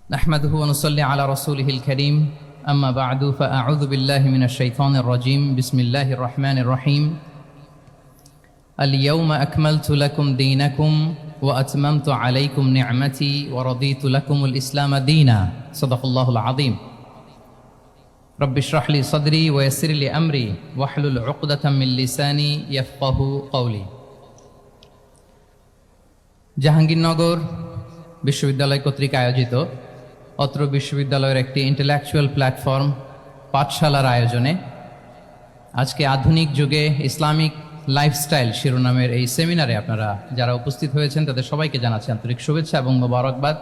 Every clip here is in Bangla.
نحمده ونصلي على رسوله الكريم أما بعد فأعوذ بالله من الشيطان الرجيم بسم الله الرحمن الرحيم اليوم أكملت لكم دينكم وأتممت عليكم نعمتي ورضيت لكم الإسلام دينا صدق الله العظيم رب اشرح لي صدري ويسر لي أمري واحلل عقدة من لساني يفقه قولي জাহাঙ্গীরনগর বিশ্ববিদ্যালয় কর্তৃক আয়োজিত অত্র বিশ্ববিদ্যালয়ের একটি ইন্টেলেকচুয়াল প্ল্যাটফর্ম পাঠশালার আয়োজনে আজকে আধুনিক যুগে ইসলামিক লাইফস্টাইল শিরোনামের এই সেমিনারে আপনারা যারা উপস্থিত হয়েছেন তাদের সবাইকে জানাচ্ছি আন্তরিক শুভেচ্ছা এবং মোবারকবাদ।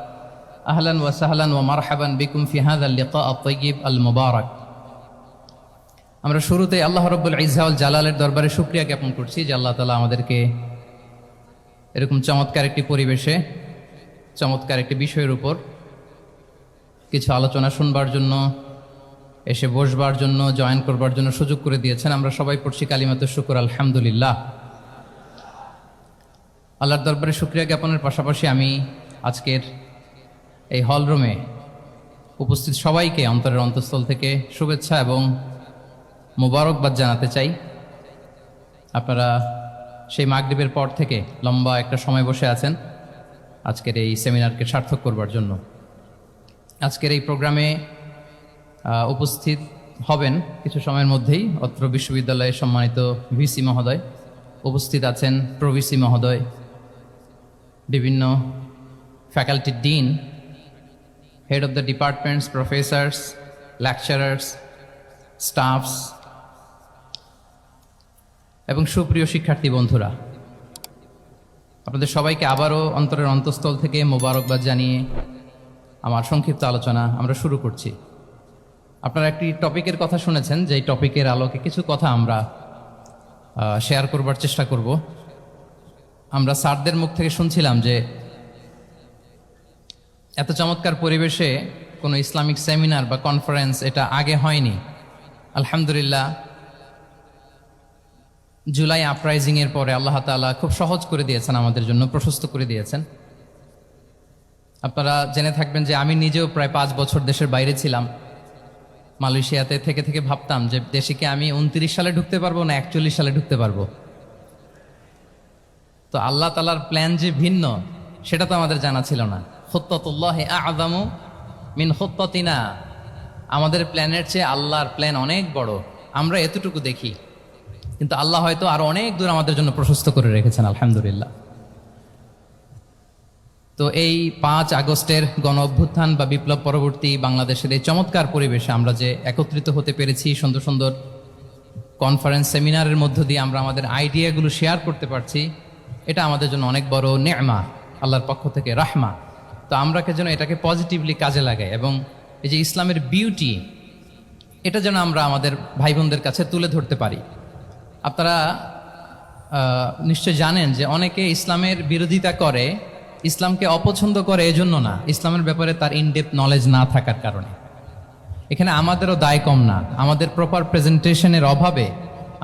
আহলান ওয়া সাহলান ওয়া মারহাবান বিকুম ফি হাযাল লিকা আত-তাইয়্যিব আল মুবারাক। আমরা শুরুতে আল্লাহ রাব্বুল ইজ্জা ওয়াল জালালের দরবারে শুকরিয়া জ্ঞাপন করছি যে আল্লাহ তাআলা আমাদেরকে এরকম চমৎকার একটি পরিবেশে চমৎকার একটি বিষয়ের উপর কিছু আলোচনা শুনবার জন্য, এসে বসবার জন্য, জয়েন করবার জন্য সুযোগ করে দিয়েছেন। আমরা সবাই পড়ছি কালিমাতুশ শুকর আলহামদুলিল্লাহ। আল্লাহর দরবারে শুকরিয়া জ্ঞাপনের পাশাপাশি আমি আজকের এই হলরুমে উপস্থিত সবাইকে অন্তরের অন্তঃস্থল থেকে শুভেচ্ছা এবং মোবারকবাদ জানাতে চাই। আপনারা সেই মাগরিবের পর থেকে লম্বা একটা সময় বসে আছেন আজকের এই সেমিনারকে সার্থক করবার জন্য। আজকের এই প্রোগ্রামে উপস্থিত হবেন কিছু সময়ের মধ্যেই অত্র বিশ্ববিদ্যালয়ের সম্মানিত ভিসি মহোদয়, উপস্থিত আছেন প্রভিসি মহোদয়, বিভিন্ন faculty dean, head of the departments, professors, lecturers, stuffs এবং সুপ্রিয় শিক্ষার্থী বন্ধুরা, আপনাদের সবাইকে আবারও অন্তরের অন্তঃস্থল থেকে মোবারকবাদ জানিয়ে আমার সংক্ষিপ্ত আলোচনা আমরা শুরু করছি। আপনারা একটি টপিকের কথা শুনেছেন, যেই টপিকের আলোকে কিছু কথা আমরা শেয়ার করবার চেষ্টা করব। আমরা স্যারদের মুখ থেকে শুনছিলাম যে এত চমৎকার পরিবেশে কোনো ইসলামিক সেমিনার বা কনফারেন্স এটা আগে হয়নি। আলহামদুলিল্লাহ, জুলাই আপরাইজিংয়ের পরে আল্লাহ তাআলা খুব সহজ করে দিয়েছেন, আমাদের জন্য প্রশস্ত করে দিয়েছেন। আপনারা জেনে থাকবেন যে আমি নিজেও প্রায় 5 বছর দেশের বাইরে ছিলাম। মালয়েশিয়াতে থেকে থেকে ভাবতাম যে দেশে কি আমি 29 সালে ঢুকতে পারবো না 41 সালে ঢুকতে পারবো। তো আল্লাহ তাআলার প্ল্যান যে ভিন্ন সেটা তো আমাদের জানা ছিল না। খুত্তাতুল্লাহি আ'যামু মিন খুত্তাতিনা, আমাদের প্ল্যানের চেয়ে আল্লাহর প্ল্যান অনেক বড়। আমরা এতটুকু দেখি, কিন্তু আল্লাহ হয়তো আরো অনেক দূর আমাদের জন্য প্রশস্ত করে রেখেছেন আলহামদুলিল্লাহ। তো এই 5 আগস্টের গণ অভ্যুত্থান বা বিপ্লব পরবর্তী বাংলাদেশের এই চমৎকার পরিবেশে আমরা যে একত্রিত হতে পেরেছি, সুন্দর সুন্দর কনফারেন্স সেমিনারের মধ্য দিয়ে আমরা আমাদের আইডিয়াগুলো শেয়ার করতে পারছি, এটা আমাদের জন্য অনেক বড় নেমা, আল্লাহর পক্ষ থেকে রাহমা। তো আমরা যেন এটাকে পজিটিভলি কাজে লাগাই এবং এই যে ইসলামের বিউটি, এটা যেন আমরা আমাদের ভাই বোনদের কাছে তুলে ধরতে পারি। আপনারা নিশ্চয় জানেন যে অনেকে ইসলামের বিরোধিতা করে, ইসলামকে অপছন্দ করে এজন্য না, ইসলামের ব্যাপারে তার ইনডেপথ নলেজ না থাকার কারণে। এখানে আমাদেরও দায় কম না, আমাদের প্রপার প্রেজেন্টেশনের অভাবে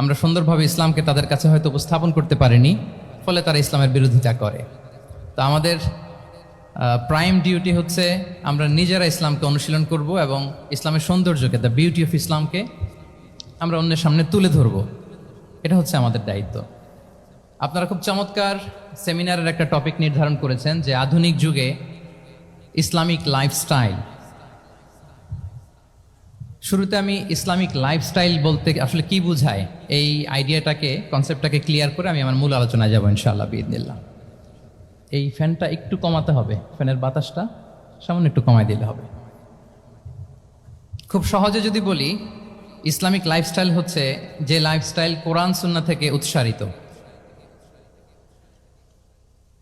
আমরা সুন্দরভাবে ইসলামকে তাদের কাছে হয়তো উপস্থাপন করতে পারিনি, ফলে তারা ইসলামের বিরোধিতা করে। তো আমাদের প্রাইম ডিউটি হচ্ছে আমরা নিজেরা ইসলামকে অনুশীলন করব এবং ইসলামের সৌন্দর্যকে, দ্য বিউটি অফ ইসলামকে আমরা অন্যের সামনে তুলে ধরব। এটা হচ্ছে আমাদের দায়িত্ব। আপনারা খুব চমৎকার সেমিনারের একটা টপিক নির্ধারণ করেছেন যে আধুনিক যুগে ইসলামিক লাইফস্টাইল। শুরুতে আমি ইসলামিক লাইফস্টাইল বলতে আসলে কি বোঝায় এই আইডিয়াটাকে, কনসেপ্টটাকে ক্লিয়ার করে আমি আমার মূল আলোচনায় যাব ইনশাআল্লাহ বিইذنিল্লাহ। এই ফ্যানটা একটু কমাতে হবে, ফ্যানের বাতাসটা সামান্য একটু কমাই দিলে হবে। খুব সহজে যদি বলি, ইসলামিক লাইফস্টাইল হচ্ছে যে লাইফস্টাইল কোরআন সুন্নাহ থেকে উৎসারিত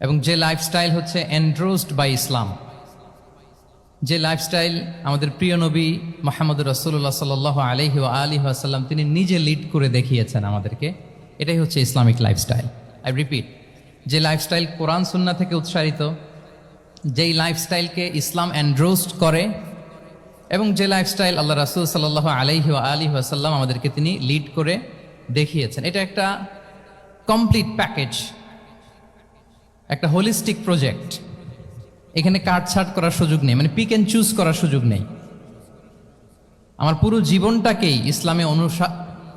এবং যে লাইফস্টাইল হচ্ছে এন্ডোর্সড বাই ইসলাম, যে লাইফস্টাইল আমাদের প্রিয় নবী মুহাম্মদুর রাসূলুল্লাহ সাল্লাল্লাহু আলাইহি ওয়া আলিহি ওয়াসাল্লাম তিনি নিজে লিড করে দেখিয়েছেন আমাদেরকে, এটাই হচ্ছে ইসলামিক লাইফস্টাইল। আই রিপিট, যে লাইফস্টাইল কোরআন সুন্নাহ থেকে উৎসারিত, যেই লাইফস্টাইলকে ইসলাম এন্ডোর্সড করে এবং যে লাইফস্টাইল আল্লাহ রাসূল সাল্লাল্লাহু আলাইহি ওয়া আলিহি ওয়াসাল্লাম আমাদেরকে তিনি লিড করে দেখিয়েছেন, এটা একটা কমপ্লিট প্যাকেজ, একটা হোলিস্টিক প্রজেক্ট। এখানে কাটছাট করার সুযোগ নেই, মানে পিক অ্যান্ড চুজ করার সুযোগ নেই। আমার পুরো জীবনটাকেই ইসলামে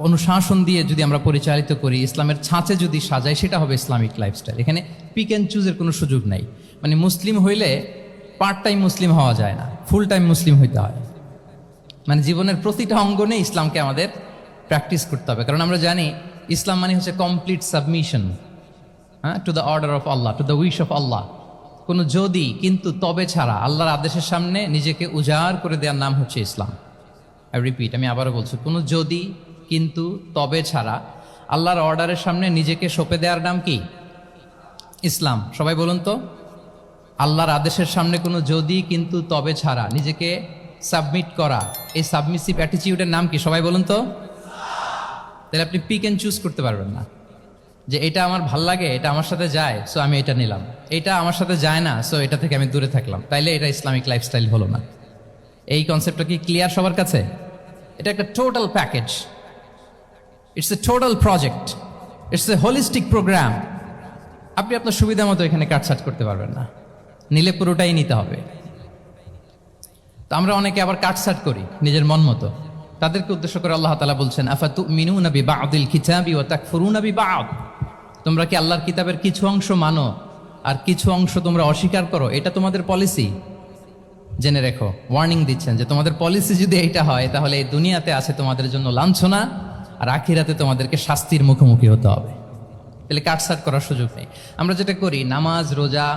অনুশাসন দিয়ে যদি আমরা পরিচালিত করি, ইসলামের ছাঁচে যদি সাজাই, সেটা হবে ইসলামিক লাইফস্টাইল। এখানে পিক অ্যান্ড চুজের কোনো সুযোগ নাই। মানে মুসলিম হইলে পার্ট টাইম মুসলিম হওয়া যায় না, ফুল টাইম মুসলিম হইতে হয়। মানে জীবনের প্রতিটা অঙ্গনে ইসলামকে আমাদের প্র্যাকটিস করতে হবে, কারণ আমরা জানি ইসলাম মানে হচ্ছে কমপ্লিট সাবমিশন, হ্যাঁ, to the order of Allah, to the wish of Allah. কোনো যদি কিন্তু তবে ছাড়া আল্লাহর আদেশের সামনে নিজেকে উজাড় করে দেওয়ার নাম হচ্ছে ইসলাম। আই রিপিট, আমি আবারও বলছি, কোনো যদি কিন্তু তবে ছাড়া আল্লাহর অর্ডারের সামনে নিজেকে সঁপে দেওয়ার নাম কি? ইসলাম। সবাই বলুন তো, আল্লাহর আদেশের সামনে কোনো যদি কিন্তু তবে ছাড়া নিজেকে সাবমিট করা, এই সাবমিসিভ অ্যাটিটিউডের নাম কি? সবাই বলুন তো। তাহলে আপনি পিক অ্যান্ড চুজ করতে পারবেন না, যে এটা আমার ভাল লাগে, এটা আমার সাথে যায়, সো আমি এটা নিলাম, এটা আমার সাথে যায় না, সো এটা থেকে আমি দূরে থাকলাম, তাইলে এটা ইসলামিক লাইফস্টাইল হলো না। এই কনসেপ্টটা কি ক্লিয়ার সবার কাছে? এটা একটা total package, it's a total project, it's a holistic program. আপনি আপনার সুবিধা মতো এখানে কাটছাট করতে পারবেন না, নিলে পুরোটাই নিতে হবে। তো আমরা অনেকে আবার কাটছাট করি নিজের মন মতো, তাদেরকে উদ্দেশ্য করে আল্লাহ তাআলা বলছেন, আফাতুমিনুনা বিবা'দিল কিতাবি ওয়া তাকফুরুনা বিবা'দ। তোমরা কি আল্লাহর কিতাবের কিছু অংশ মানো আর কিছু অংশ তোমরা অস্বীকার করো? এটা তোমাদের পলিসি? জেনে রেখো, ওয়ার্নিং দিচ্ছেন যে তোমাদের পলিসি যদি এইটা হয়, তাহলে এই দুনিয়াতে আছে তোমাদের জন্য লাঞ্ছনা, আর আখিরাতে তোমাদেরকে শাস্তির মুখোমুখি হতে হবে। তাহলে কাটছাট করার সুযোগ নেই। আমরা যেটা করি, নামাজ, রোজা,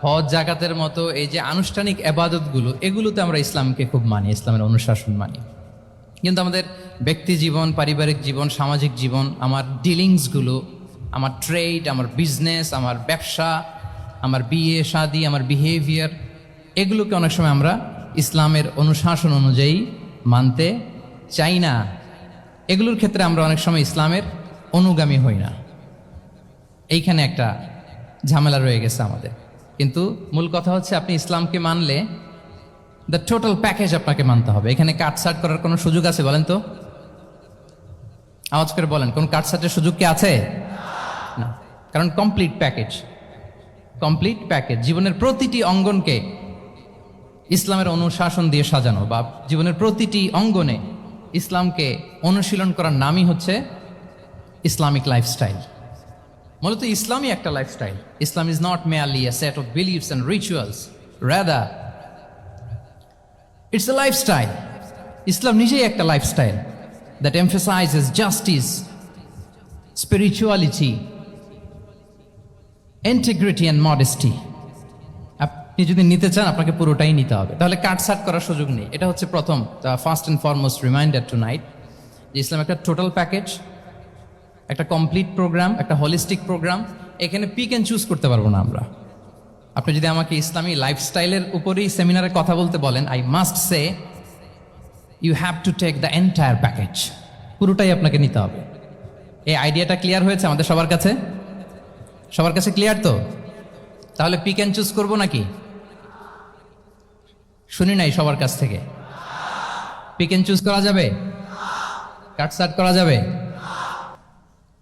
হজ, জাকাতের মতো এই যে আনুষ্ঠানিক এবাদতগুলো, এগুলোতে আমরা ইসলামকে খুব মানি, ইসলামের অনুশাসন মানি। কিন্তু আমাদের ব্যক্তি জীবন, পারিবারিক জীবন, সামাজিক জীবন, আমার ডিলিংসগুলো, আমার ট্রেড, আমার বিজনেস, আমার ব্যবসা, আমার বিয়ে শাদী, আমার বিহেভিয়ার, এগুলোকে অনেক সময় আমরা ইসলামের অনুশাসন অনুযায়ী মানতে চাই না। এগুলোর ক্ষেত্রে আমরা অনেক সময় ইসলামের অনুগামী হই না। এইখানে একটা ঝামেলা রয়ে গেছে আমাদের। কিন্তু মূল কথা হচ্ছে, আপনি ইসলামকে মানলে দ্য টোটাল প্যাকেজ আপনাকে মানতে হবে। এখানে কাটছাট করার কোনো সুযোগ আছে বলেন তো? আওয়াজ করে বলেন, কোন কাটছাটের সুযোগ কি আছে? না, কারণ কমপ্লিট প্যাকেজ, কমপ্লিট প্যাকেজ। জীবনের প্রতিটি অঙ্গনকে ইসলামের অনুশাসন দিয়ে সাজানো, বা জীবনের প্রতিটি অঙ্গনে ইসলামকে অনুশীলন করার নামই হচ্ছে ইসলামিক লাইফস্টাইল। মূলত ইসলামই একটা lifestyle. Islam is not merely a set of beliefs and rituals, rather it's a lifestyle. ইসলাম নিজেই একটা lifestyle that emphasizes justice, spirituality, integrity and modesty. আপনি যদি নিতে চান, আপনাকে পুরোটাই নিতে হবে, তাহলে কাটছাট করার সুযোগ নেই। এটা হচ্ছে প্রথম, first and foremost reminder tonight, যে ইসলাম একটা টোটাল প্যাকেজ, একটা কমপ্লিট প্রোগ্রাম, একটা হোলিস্টিক প্রোগ্রাম। এখানে পিক অ্যান্ড চুজ করতে পারবো না আমরা। আপনি যদি আমাকে ইসলামী লাইফস্টাইলের উপরেই সেমিনারে কথা বলতে বলেন, I must say you have to take the entire package, পুরোটাই আপনাকে নিতে হবে। এই আইডিয়াটা ক্লিয়ার হয়েছে আমাদের সবার কাছে? সবার কাছে ক্লিয়ার তো? তাহলে পিক অ্যান্ড চুজ করবো নাকি? শুনি নাই সবার কাছ থেকে। পিক অ্যান্ড চুজ করা যাবে? কাটছাট করা যাবে?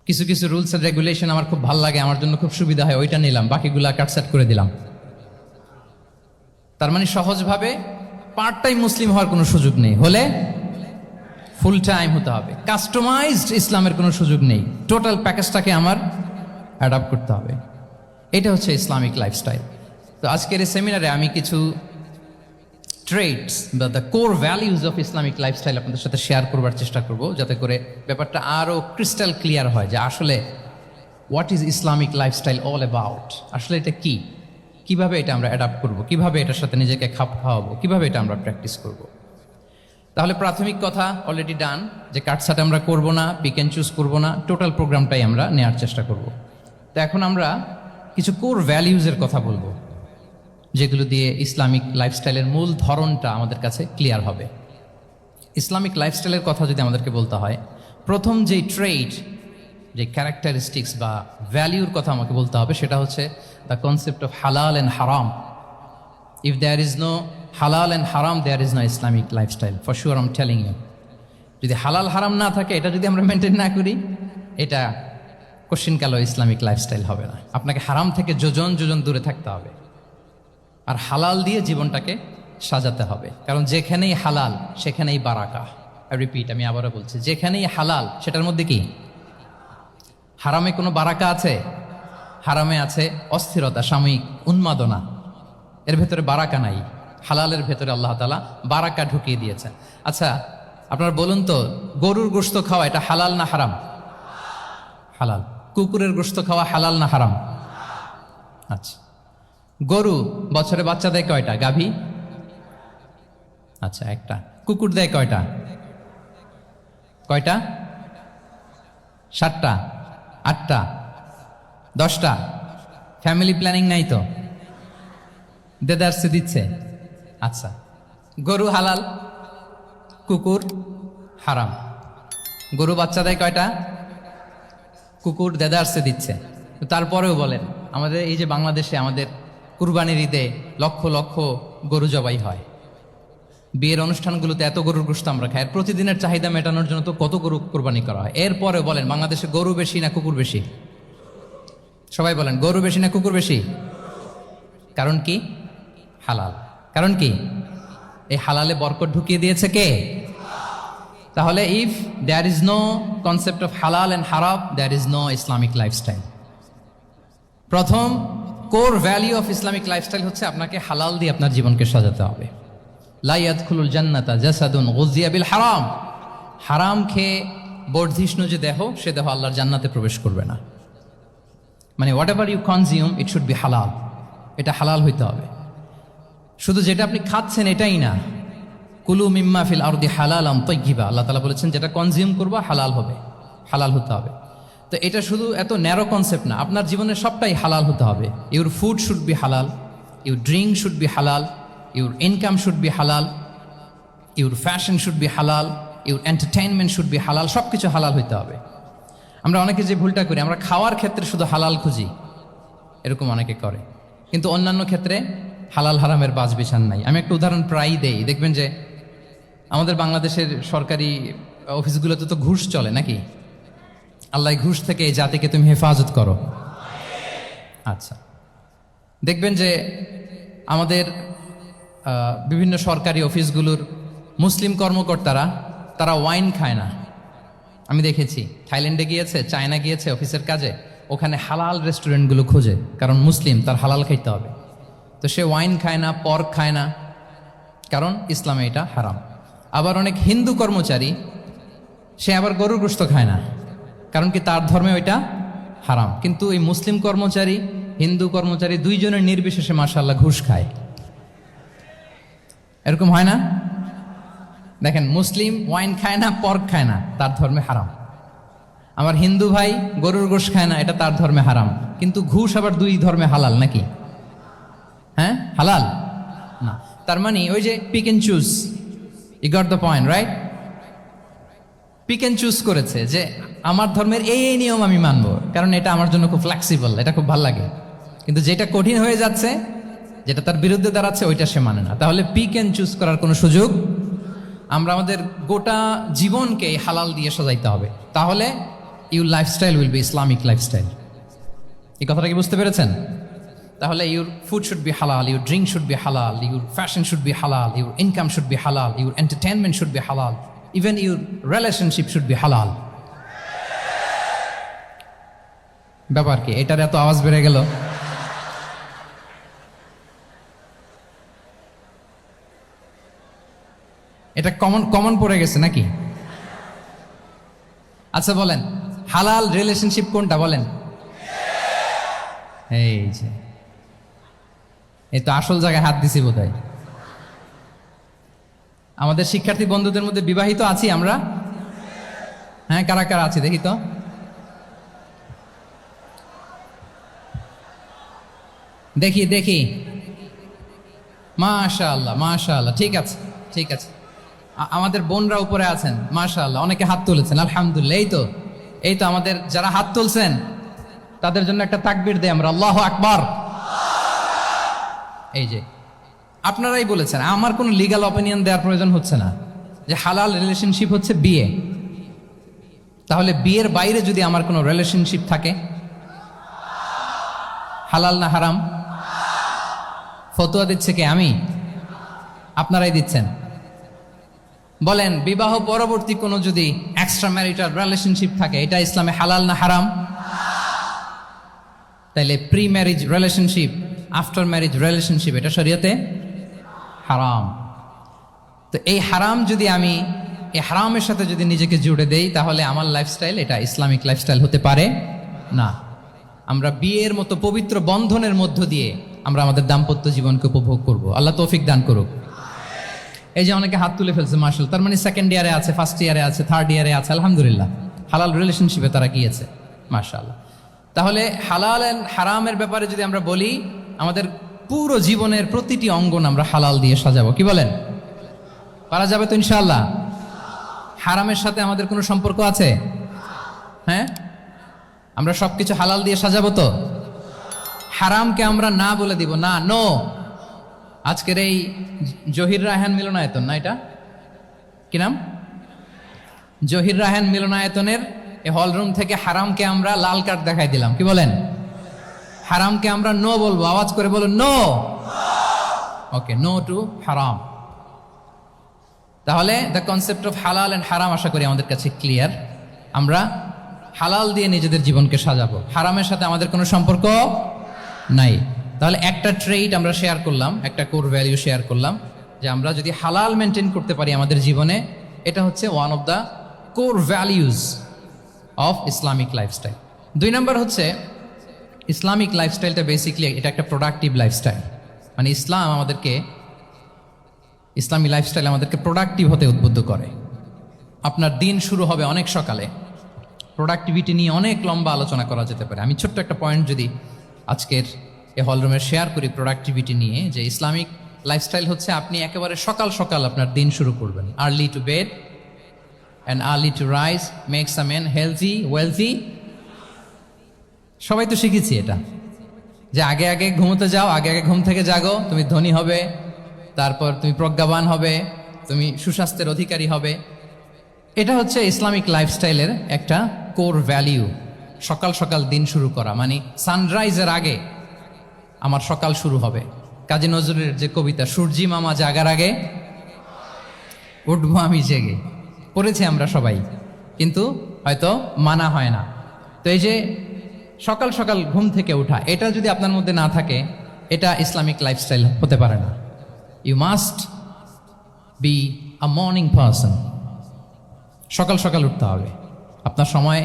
কিছু কিছু রুলস এন্ড রেগুলেশন আমার খুব ভালো লাগে, আমার জন্য খুব সুবিধা হয়, ওইটা নিলাম, বাকিগুলা কাটছাট করে দিলাম। তার মানে সহজভাবে পার্ট টাইম মুসলিম হওয়ার কোনো সুযোগ নেই, হলে ফুল টাইম হতে হবে। কাস্টমাইজড ইসলামের কোনো সুযোগ নেই, টোটাল প্যাকেজটাকে আমার অ্যাডাপ্ট করতে হবে। এটা হচ্ছে ইসলামিক লাইফস্টাইল। তো আজকের এই সেমিনারে আমি কিছু ট্রেটস বা the core values of Islamic lifestyle আপনাদের সাথে শেয়ার করবার চেষ্টা করব, যাতে করে ব্যাপারটা আরও ক্রিস্টাল ক্লিয়ার হয় যে আসলে what is Islamic lifestyle all about. আসলে এটা কি, কিভাবে এটা আমরা অ্যাডাপ্ট করব, কিভাবে এটার সাথে নিজেকে খাপ খাওয়াবো, কিভাবে এটা আমরা প্র্যাকটিস করব। তাহলে প্রাথমিক কথা অলরেডি ডান, যে কাটছাট আমরা করব না, পিক অ্যান্ড চুজ করবো না, টোটাল প্রোগ্রামটাই আমরা নেওয়ার চেষ্টা করব। তো এখন আমরা কিছু কোর ভ্যালিউজের কথা বলবো, যেগুলো দিয়ে ইসলামিক লাইফস্টাইলের মূল ধরনটা আমাদের কাছে ক্লিয়ার হবে। ইসলামিক লাইফস্টাইলের কথা যদি আমাদেরকে বলতে হয়, প্রথম যেই ট্রেড, যে ক্যারেক্টারিস্টিক্স বা ভ্যালিউর কথা আমাকে বলতে হবে, সেটা হচ্ছে দ্য কনসেপ্ট অফ হালাল অ্যান্ড হারাম। ইফ দেয়ার ইজ নো হালাল অ্যান্ড হারাম, there is no Islamic lifestyle, for sure I am telling you. যদি হালাল হারাম না থাকে, এটা যদি আমরা মেনটেন না করি, এটা কোশ্চিন কালো ইসলামিক লাইফস্টাইল হবে না। আপনাকে হারাম থেকে যোজন যোজন দূরে থাকতে হবে। আর হালাল দিয়ে জীবনটাকে সাজাতে হবে, কারণ যেখানেই হালাল সেখানেই বারাকা। রিপিট, আমি আবারও বলছি, যেখানেই হালাল সেটার মধ্যে কি? হারামে কোনো বারাকা আছে? হারামে আছে অস্থিরতা, সাময়িক উন্মাদনা, এর ভেতরে বারাকা নাই। হালালের ভেতরে আল্লাহ তাআলা বারাকা ঢুকিয়ে দিয়েছেন। আচ্ছা, আপনারা বলুন তো, গরুর গোশত খাওয়া এটা হালাল না হারাম? হালাল। কুকুরের গোশত খাওয়া হালাল না হারাম? আচ্ছা, গরু বছরে বাচ্চা দেয় কয়টা? গাভী? আচ্ছা, একটা। কুকুর দেয় কয়টা? কয়টা? 7টা, 8টা, 10টা? ফ্যামিলি প্ল্যানিং নাই তো? দেদারসে দিচ্ছে। আচ্ছা, গরু হালাল, কুকুর হারাম। গরু বাচ্চা দেয় কয়টা? কুকুর দেদারসে দিচ্ছে। তারপরেও বলেন, আমাদের এই যে বাংলাদেশে আমাদের কুরবানির ঈদে লক্ষ লক্ষ গরু জবাই হয়, বিয়ের অনুষ্ঠানগুলোতে এত গরুর গোশত আমরা খাই, আর প্রতিদিনের চাহিদা মেটানোর জন্য তো কত গরু কোরবানি করা হয়। এরপরে বলেন, বাংলাদেশে গরু বেশি না কুকুর বেশি? সবাই বলেন, গরু বেশি না কুকুর বেশি? কারণ কি? হালাল। কারণ কি? এই হালালে বরকত ঢুকিয়ে দিয়েছে কে? তাহলে if there is no concept of হালাল অ্যান্ড হারাম, there is no Islamic lifestyle. প্রথম core value of Islamic lifestyle হচ্ছে আপনাকে হালাল দিয়ে আপনার জীবনকে সাজাতে হবে। লা ইয়াদখুলুল জান্নাতা জাসাদুন গুযিয়া বিল হারাম। হারাম খেয়ে বর্ধিষ্ণু যে দেহ, সে দেহ আল্লাহর জান্নাতে প্রবেশ করবে না। মানে whatever you consume, it should be হালাল। এটা হালাল হইতে হবে। শুধু যেটা আপনি খাচ্ছেন এটাই না, কুলু মিম্মা ফিল আরদি হালালাম তাইয়্যিবা, আল্লাহ তাআলা বলেছেন যেটা কনজিউম করবা হালাল হবে, হালাল হতে হবে। তো এটা শুধু এত ন্যারো কনসেপ্ট না, আপনার জীবনের সবটাই হালাল হতে হবে। ইউর ফুড শুড বি হালাল, ইউর ড্রিঙ্ক শুড বি হালাল, ইউর ইনকাম শুড বি হালাল, ইউর ফ্যাশন শুড বি হালাল, ইউর এন্টারটেইনমেন্ট শুড বি হালাল। সব কিছু হালাল হইতে হবে। আমরা অনেকে যে ভুলটা করি, আমরা খাওয়ার ক্ষেত্রে শুধু হালাল খুঁজি, এরকম অনেকে করে, কিন্তু অন্যান্য ক্ষেত্রে হালাল হারামের বাজ বিছান নাই। আমি একটা উদাহরণ প্রায়ই দেই, দেখবেন যে আমাদের বাংলাদেশের সরকারি অফিসগুলোতে তো ঘুষ চলে নাকি? আল্লাহ ঘুষ থেকে এই জাতিকে তুমি হেফাজত করো। আচ্ছা, দেখবেন যে আমাদের বিভিন্ন সরকারি অফিসগুলোর মুসলিম কর্মকর্তারা তারা ওয়াইন খায় না। আমি দেখেছি, থাইল্যান্ডে গিয়েছে, চায়না গিয়েছে অফিসের কাজে, ওখানে হালাল রেস্টুরেন্টগুলো খোঁজে, কারণ মুসলিম, তার হালাল খাইতে হবে। তো সে ওয়াইন খায় না, পর্ক খায় না, কারণ ইসলামে এটা হারাম। আবার অনেক হিন্দু কর্মচারী, সে আবার গরুর গোশত খায় না, কারণ কি তার ধর্মে ওইটা হারাম। কিন্তু এই মুসলিম কর্মচারী, হিন্দু কর্মচারী দুইজনের নির্বিশেষে মাশাআল্লাহ ঘুষ খায়। এরকম হয় না? দেখেন, মুসলিম ওয়াইন খায় না, পর্ক খায় না, তার ধর্মে হারাম। আমার হিন্দু ভাই গরুর গোশত খায় না, এটা তার ধর্মে হারাম। কিন্তু ঘুষ আবার দুই ধর্মে হালাল নাকি? হ্যাঁ, হালাল না। তার মানে ওই যে pick and choose, you got the point, right? Pick and choose করেছে যে আমার ধর্মের এই এই নিয়ম আমি মানবো, কারণ এটা আমার জন্য খুব ফ্লেক্সিবল, এটা খুব ভালো লাগে। কিন্তু যেটা কঠিন হয়ে যাচ্ছে, যেটা তার বিরুদ্ধে দাঁড়াচ্ছে, ওইটা সে মানে না। তাহলে পিক এন্ড চুজ করার কোনো সুযোগ। আমরা আমাদের গোটা জীবনকে হালাল দিয়ে সাজাইতে হবে, তাহলে your lifestyle will be Islamic lifestyle. এই কথাটা কি বুঝতে পেরেছেন? তাহলে ইউর ফুড শুড বি হালাল, ইউর ড্রিঙ্ক শুড বি হালাল, ইউর ফ্যাশন শুড বি হালাল, ইউর ইনকাম শুড বি হালাল, ইউর এন্টারটেনমেন্ট শুড বি হালাল, even your relationship should be হালাল। ব্যাপার কি? এটার এত আওয়াজ বেড়ে গেল। এটা কমন কমন পড়ে গেছে নাকি? আচ্ছা বলেন, হালাল রিলেশনশিপ কোনটা বলেন? এই যে, এই তো আসল জায়গায় হাত দিছি বোধহয়। আমাদের শিক্ষার্থী বন্ধুদের মধ্যে বিবাহিত আছি আমরা? হ্যাঁ, কারা কারা আছি দেখি তো। দেখি দেখি, মাশাআল্লাহ মাশাআল্লাহ, ঠিক আছে ঠিক আছে। আমাদের বোনরা উপরে আছেন, মাশাআল্লাহ, অনেকে হাত তুলেছেন, আলহামদুলিল্লাহ। এই তো আমাদের যারা হাত তুলছেন তাদের জন্য একটা তাকবীর দেই আমরা, আল্লাহু আকবার। এই যে আপনারাই বলেছেন, আমার কোনো লিগ্যাল অপিনিয়ন দেওয়ার প্রয়োজন হচ্ছে না, যে হালাল রিলেশনশিপ হচ্ছে বিয়ে। তাহলে বিয়ের বাইরে যদি আমার কোনো রিলেশনশিপ থাকে, হালাল না হারাম? ফতোয়া দিচ্ছে কে? আমি? আপনারাই দিচ্ছেন। বলেন, বিবাহ পরবর্তী কোনো যদি এক্সট্রা ম্যারিটাল রিলেশনশিপ থাকে, এটা ইসলামে হালাল না হারাম? তাইলে pre marriage relationship, after marriage relationship, এটা শরীয়তে হারাম। তো এই হারাম যদি আমি এই হারামের সাথে যদি নিজেকে জুড়ে দেই, তাহলে আমার লাইফস্টাইল এটা ইসলামিক লাইফস্টাইল হতে পারে না। আমরা বিয়ের মতো পবিত্র বন্ধনের মধ্য দিয়ে আমরা আমাদের দাম্পত্য জীবনকে উপভোগ করব। আল্লাহ তৌফিক দান করুক। এই যে অনেকে হাত তুলে ফেলছে মার্শাল, তার মানে সেকেন্ড ইয়ারে আছে, ফার্স্ট ইয়ারে আছে, থার্ড ইয়ারে আছে, আলহামদুলিল্লাহ হালাল রিলেশনশিপে তারা গিয়েছে, মাশাআল্লাহ। তাহলে হালাল এন্ড হারামের ব্যাপারে যদি আমরা বলি, আমাদের পুরো জীবনের প্রতিটি অঙ্গন আমরা হালাল দিয়ে সাজাবো। কি বলেন? পারা যাবে তো ইনশাআল্লাহ? হারামের সাথে আমাদের কোনো সম্পর্ক আছে? হ্যাঁ, আমরা সবকিছু হালাল দিয়ে সাজাবো তো? হারামকে আমরা না বলে দিব না, নো। আজকের এই জহির রায়হান মিলনায়তন, না এটা কি নাম, জহির রায়হান মিলনায়তনের এই হলরুম থেকে হারামকে আমরা লাল কার্ড দেখাই দিলাম। কি বলেন? হারামকে আমরা নো বলবো, আওয়াজ করে বলুন নো। ওকে, নো টু হারাম। তাহলে দ্য কনসেপ্ট অফ হালাল এন্ড হারাম আশা করি আমাদের কাছে ক্লিয়ার। আমরা হালাল দিয়ে নিজেদের জীবনকে সাজাবো, হারামের সাথে আমাদের কোনো সম্পর্ক নাই। তাহলে একটা ট্রেইট আমরা শেয়ার করলাম, একটা কোর ভ্যালু শেয়ার করলাম, যে আমরা যদি হালাল মেনটেন করতে পারি আমাদের জীবনে, এটা হচ্ছে one of the core values of Islamic lifestyle. 2 নম্বর হচ্ছে ইসলামিক লাইফস্টাইলটা বেসিকলি এটা একটা প্রোডাক্টিভ লাইফস্টাইল। মানে ইসলামী লাইফস্টাইল আমাদেরকে প্রোডাক্টিভ হতে উদ্বুদ্ধ করে। আপনার দিন শুরু হবে অনেক সকালে, প্রোডাক্টিভিটি নিয়ে অনেক লম্বা আলোচনা করা যেতে পারে। আমি ছোট্ট একটা পয়েন্ট যদি আজকের এই হলরুমে শেয়ার করি প্রোডাক্টিভিটি নিয়ে, যে ইসলামিক লাইফস্টাইল হচ্ছে আপনি একেবারে সকাল সকাল আপনার দিন শুরু করবেন। Early to bed and early to rise makes a man healthy wealthy. সবাই তো শিখেছি এটা, যে আগে আগে ঘুমোতে যাও, আগে আগে ঘুম থেকে জাগো, তুমি ধনী হবে, তারপর তুমি প্রজ্ঞাবান হবে, তুমি সুস্বাস্থ্যের অধিকারী হবে। এটা হচ্ছে ইসলামিক লাইফস্টাইলের একটা কোর ভ্যালিউ। সকাল সকাল দিন শুরু করা, মানে সানরাইজের আগে আমার সকাল শুরু হবে। কাজী নজরুলের যে কবিতা, সূর্যি মামা জাগার আগে উঠবো আমি জেগে, পড়েছি আমরা সবাই, কিন্তু হয়তো মানা হয় না। তো এই যে সকাল সকাল ঘুম থেকে ওঠা, এটা যদি আপনার মধ্যে না থাকে, এটা ইসলামিক লাইফস্টাইল হতে পারে না। You must be a morning person. সকাল সকাল উঠতে হবে। আপনার সময়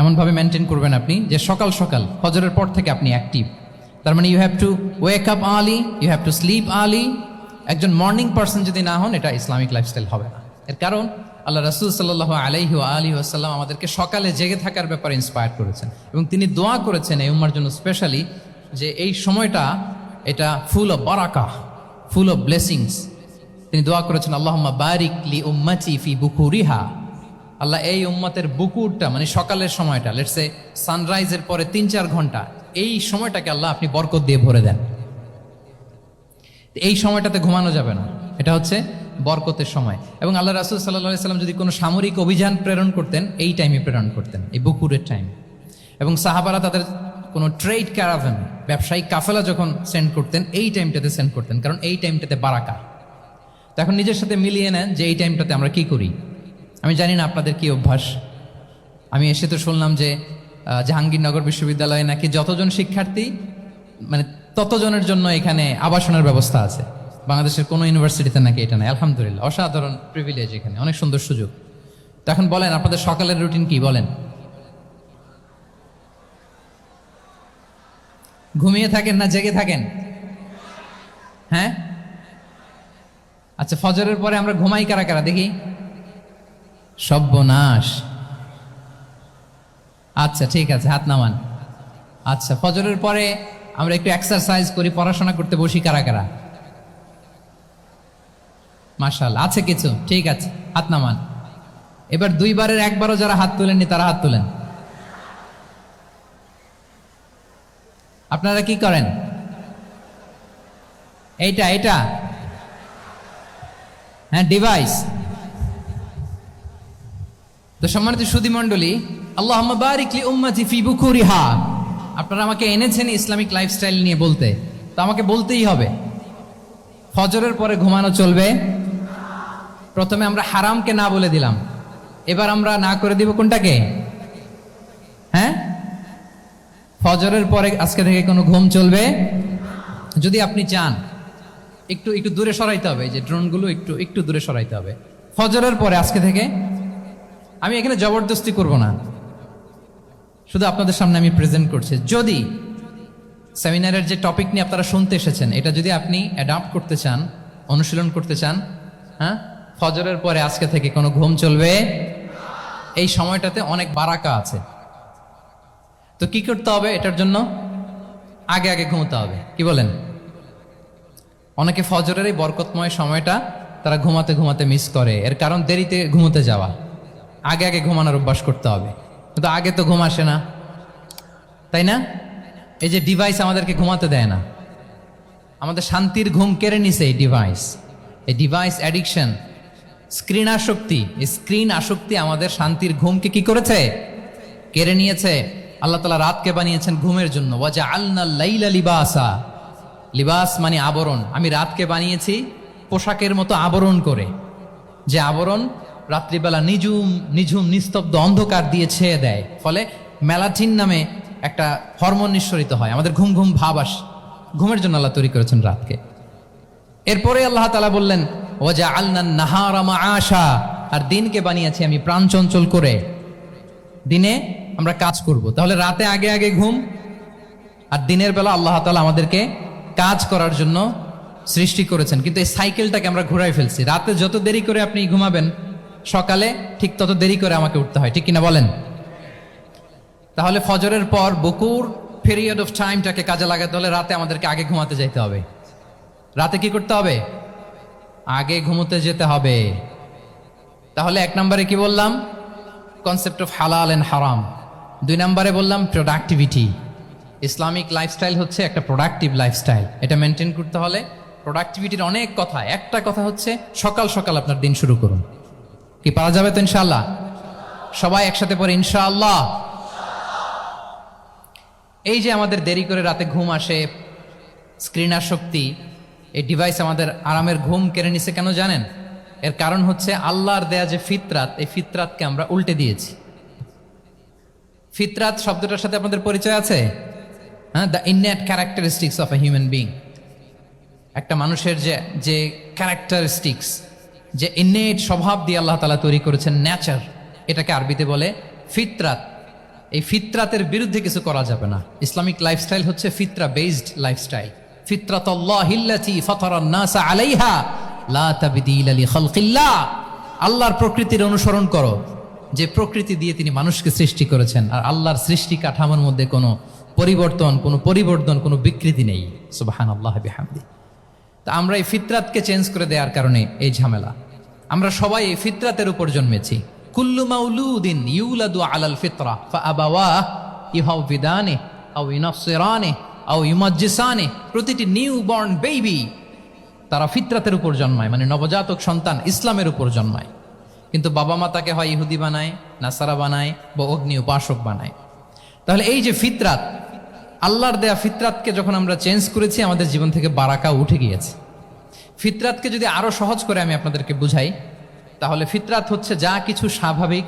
এমনভাবে মেনটেন করবেন আপনি যে সকাল সকাল ফজরের পর থেকে আপনি অ্যাক্টিভ। তার মানে you have to wake up early, you have to sleep early. একজন মর্নিং পারসন যদি না হন, এটা ইসলামিক লাইফস্টাইল হবে না। এর কারণ আল্লাহ রাসূল সাল্লাল্লাহু আলাইহি ওয়া আলিহি ওয়াসাল্লাম আমাদেরকে সকালে জেগে থাকার ব্যাপারে ইন্সপায়ার করেছেন, এবং তিনি দোয়া করেছেন এই উম্মার জন্য স্পেশালি, যে এই সময়টা এটা ফুল অফ বারাকা, ফুল অফ ব্লেসিংস। তিনি দোয়া করেছেন, আল্লাহুম্মা বারিক লি উম্মতি ফি বুকুরিহা। আল্লাহ এই উম্মতের বুকুরটা, মানে সকালের সময়টা, লেটস সে সানরাইজের পরে 3-4 ঘন্টা, এই সময়টাকে আল্লাহ আপনি বরকত দিয়ে ভরে দেন। এই সময়টাতে ঘুমানো যাবে না, এটা হচ্ছে বরকতের সময়। এবং আল্লাহ রাসূল সাল্লাল্লাহু আলাইহি সাল্লাম যদি কোনো সামরিক অভিযান প্রেরণ করতেন, এই টাইমে প্রেরণ করতেন, এই বুকুরের টাইম। এবং সাহাবারা তাদের কোনো ট্রেড ক্যারাভেন, ব্যবসায়িক কাফেলা যখন সেন্ড করতেন, এই টাইমটাতে সেন্ড করতেন, কারণ এই টাইমটাতে বারাকা। তো এখন নিজের সাথে মিলিয়ে নেন যে এই টাইমটাতে আমরা কি করি। আমি জানি না আপনাদের কি অভ্যাস। আমি এসে তো শুনলাম যে জাহাঙ্গীরনগর বিশ্ববিদ্যালয়ে নাকি যতজন শিক্ষার্থী, মানে ততজনের জন্য এখানে আবাসনের ব্যবস্থা আছে। বাংলাদেশের কোনো ইউনিভার্সিটিতে নাকি এটা নাই। আলহামদুলিল্লাহ, অসাধারণ প্রিভিলেজ, এখানে অনেক সুন্দর সুযোগ। তো এখন বলেন, আপনাদের সকালের রুটিন কি? বলেন, ঘুমিয়ে থাকেন না জেগে থাকেন? হ্যাঁ, আচ্ছা, ফজরের পরে আমরা ঘুমাই কারা কারা দেখি? সর্বনাশ। আচ্ছা ঠিক আছে, হাত নামান। আচ্ছা, ফজরের পরে আমরা একটু এক্সারসাইজ করি, পড়াশোনা করতে বসি কারা কারা? মাশাআল্লাহ, আছে কিছু, ঠিক আছে, হাত নামান। এবার 2 বারের 1 বারও যারা হাত তুলেননি তারা হাত তুলেন। আপনারা কি করেন? এইটা হ্যাঁ, ডিভাইস। তো সম্মানিত সুধী মণ্ডলী, আল্লাহুম্মা বারিক লি উম্মতি ফি বুকুরিহা, আপনারা আমাকে এনেছেন ইসলামিক লাইফস্টাইল নিয়ে বলতে। তো আমাকে বলতেই হবে, ফজরের পরে ঘুমানো চলবে। প্রথমে আমরা হারামকে না বলে দিলাম, এবার আমরা না করে দিব কোনটাকে? হ্যাঁ, ফজরের পরে আজকে থেকে কোনো ঘুম চলবে। যদি আপনি চান একটু একটু দূরে সরাইতে হবে, যে ড্রোনগুলো একটু একটু দূরে সরাইতে হবে। ফজরের পরে আজকে থেকে আমি এখানে জবরদস্তি করব না, শুধু আপনাদের সামনে আমি প্রেজেন্ট করছি। যদি সেমিনারের যে টপিক নিয়ে আপনারা শুনতে এসেছেন, এটা যদি আপনি অ্যাডাপ্ট করতে চান, অনুশীলন করতে চান, হ্যাঁ, ফজরের পরে আজকে থেকে কোনো ঘুম চলবে। এই সময়টাতে অনেক বারাকা আছে। তো কি করতে হবে? এটার জন্য আগে আগে ঘুমোতে হবে। কি বলেন? অনেকে ফজরের এই বরকতময় সময়টা তারা ঘুমাতে ঘুমাতে মিস করে। এর কারণ দেরিতে ঘুমোতে যাওয়া। আগে আগে ঘুমানোর অভ্যাস করতে হবে। কিন্তু আগে তো ঘুম আসে না, তাই না? এই যে ডিভাইস আমাদেরকে ঘুমাতে দেয় না, আমাদের শান্তির ঘুম কেড়ে নিছে এই ডিভাইস। এই ডিভাইস অ্যাডিকশন, স্ক্রিন আসক্তি, এই স্ক্রিন আসক্তি আমাদের শান্তির ঘুমকে কি করেছে? কেড়ে নিয়েছে। আল্লাহ তাআলা রাতকে বানিয়েছেন ঘুমের জন্য। ওয়াজআলনা লাইলা লিবাসা, লিবাস মানে আবরণ। আমি রাতকে বানিয়েছি পোশাকের মতো আবরণ করে, যে আবরণ রাত্রিবেলা নিঝুম নিঝুম নিস্তব্ধ অন্ধকার দিয়ে ছেয়ে দেয়। ফলে মেলাটিন নামে একটা হরমোন নিঃসরিত হয়, আমাদের ঘুম ঘুম ভাব আসে। ঘুমের জন্য আল্লাহ তৈরি করেছেন রাতকে। এরপরে আল্লাহ তাআলা বললেন ওয়াজআলনা নাহারা মাআশা, আর দিনকে বানিয়েছি আমি প্রাণ চঞ্চল করে। দিনে আমরা কাজ করব। তাহলে রাতে আগে আগে ঘুম, আর দিনের বেলা আল্লাহ তাআলা আমাদেরকে কাজ করার জন্য সৃষ্টি করেছেন। কিন্তু এই সাইকেলটাকে আমরা ঘুরাই ফেলছি। রাতে যত দেরি করে আপনি ঘুমাবেন, সকালে ঠিক তত দেরি করে আমাকে উঠতে হয়। ঠিক কিনা বলেন? তাহলে ফজরের পর বকুর পিরিয়ড অফ টাইমটাকে কাজে লাগাতে হলে রাতে আমাদেরকে আগে ঘুমাতে যেতে হবে। রাতে কি করতে হবে? আগে ঘুমোতে যেতে হবে। তাহলে এক নম্বরে কি বললাম? কনসেপ্ট অফ হালাল এন্ড হারাম। 2 নম্বরে বললাম প্রোডাক্টিভিটি। ইসলামিক লাইফস্টাইল হচ্ছে একটা প্রোডাক্টিভ লাইফস্টাইল। এটা মেনটেন করতে হলে প্রোডাক্টিভিটির অনেক কথা। একটা কথা হচ্ছে সকাল সকাল আপনার দিন শুরু করুন। কি পারা যাবে তো ইনশাআল্লাহ? সবাই একসাথে পড়ে ইনশাআল্লাহ। এই যে আমাদের দেরি করে রাতে ঘুম আসে, স্ক্রিন আসক্তি, এই ডিভাইস আমাদের আরামের ঘুম কেড়ে নিছে কেন জানেন? এর কারণ হচ্ছে আল্লাহর দেয়া যে ফিতরাত, এই ফিতরাতকে আমরা উল্টে দিয়েছি। ফিতরাত শব্দটার সাথে আপনাদের পরিচয় আছে? হ্যাঁ, the innate characteristics of a human being. একটা মানুষের যে ক্যারেক্টারিস্টিক্স, যে ইননেট স্বভাব দিয়ে আল্লাহ তাআলা তৈরি করেছেন, নেচার, এটাকে আরবিতে বলে ফিতরাত। এই ফিতরাতের বিরুদ্ধে কিছু করা যাবে না। ইসলামিক লাইফস্টাইল হচ্ছে ফিতরা বেসড লাইফস্টাইল। ফিতরাতাল্লাহিল্লাতী ফাতারান নাসা আলাইহা লা তাবদীলা লিখালকিল্লাহ। আল্লাহর প্রকৃতির অনুসরণ করো, যে প্রকৃতি দিয়ে তিনি মানুষকে সৃষ্টি করেছেন। আর আল্লাহর সৃষ্টি কাঠামোর মধ্যে কোনো পরিবর্তন, কোনো বিকৃতি নেই। সুবহানাল্লাহি বিহামদি। তা আমরা এই ফিতরাতকে চেঞ্জ করে দেওয়ার কারণে এই ঝামেলা। আমরা সবাই এই ফিতরাতের উপর জন্মেছি। কুল্লু মাউলুদিন ইউলাদু আলাল ফিতরা ফাআবাওয়াহু ইউহাউবিদানি আও ইউনাসসিরানি আও ইউমাজ্জিসানি। প্রতিটি নিউ বর্ন বেবি তারা ফিতরাতের উপর জন্মায়, মানে নবজাতক সন্তান ইসলামের উপর জন্মায়। কিন্তু বাবা মা তাকে হয় ইহুদি বানায়, নাসারা বানায়, বা অগ্নি উপাসক বানায়। তাহলে এই যে ফিতরাত, আল্লাহর দেয়া ফিতরাতকে যখন আমরা চেঞ্জ করেছি, আমাদের জীবন থেকে বারাকা উঠে গিয়েছে। ফিতরাতকে যদি আরো সহজ করে আমি আপনাদেরকে বুঝাই, তাহলে ফিতরাত হচ্ছে যা কিছু স্বাভাবিক,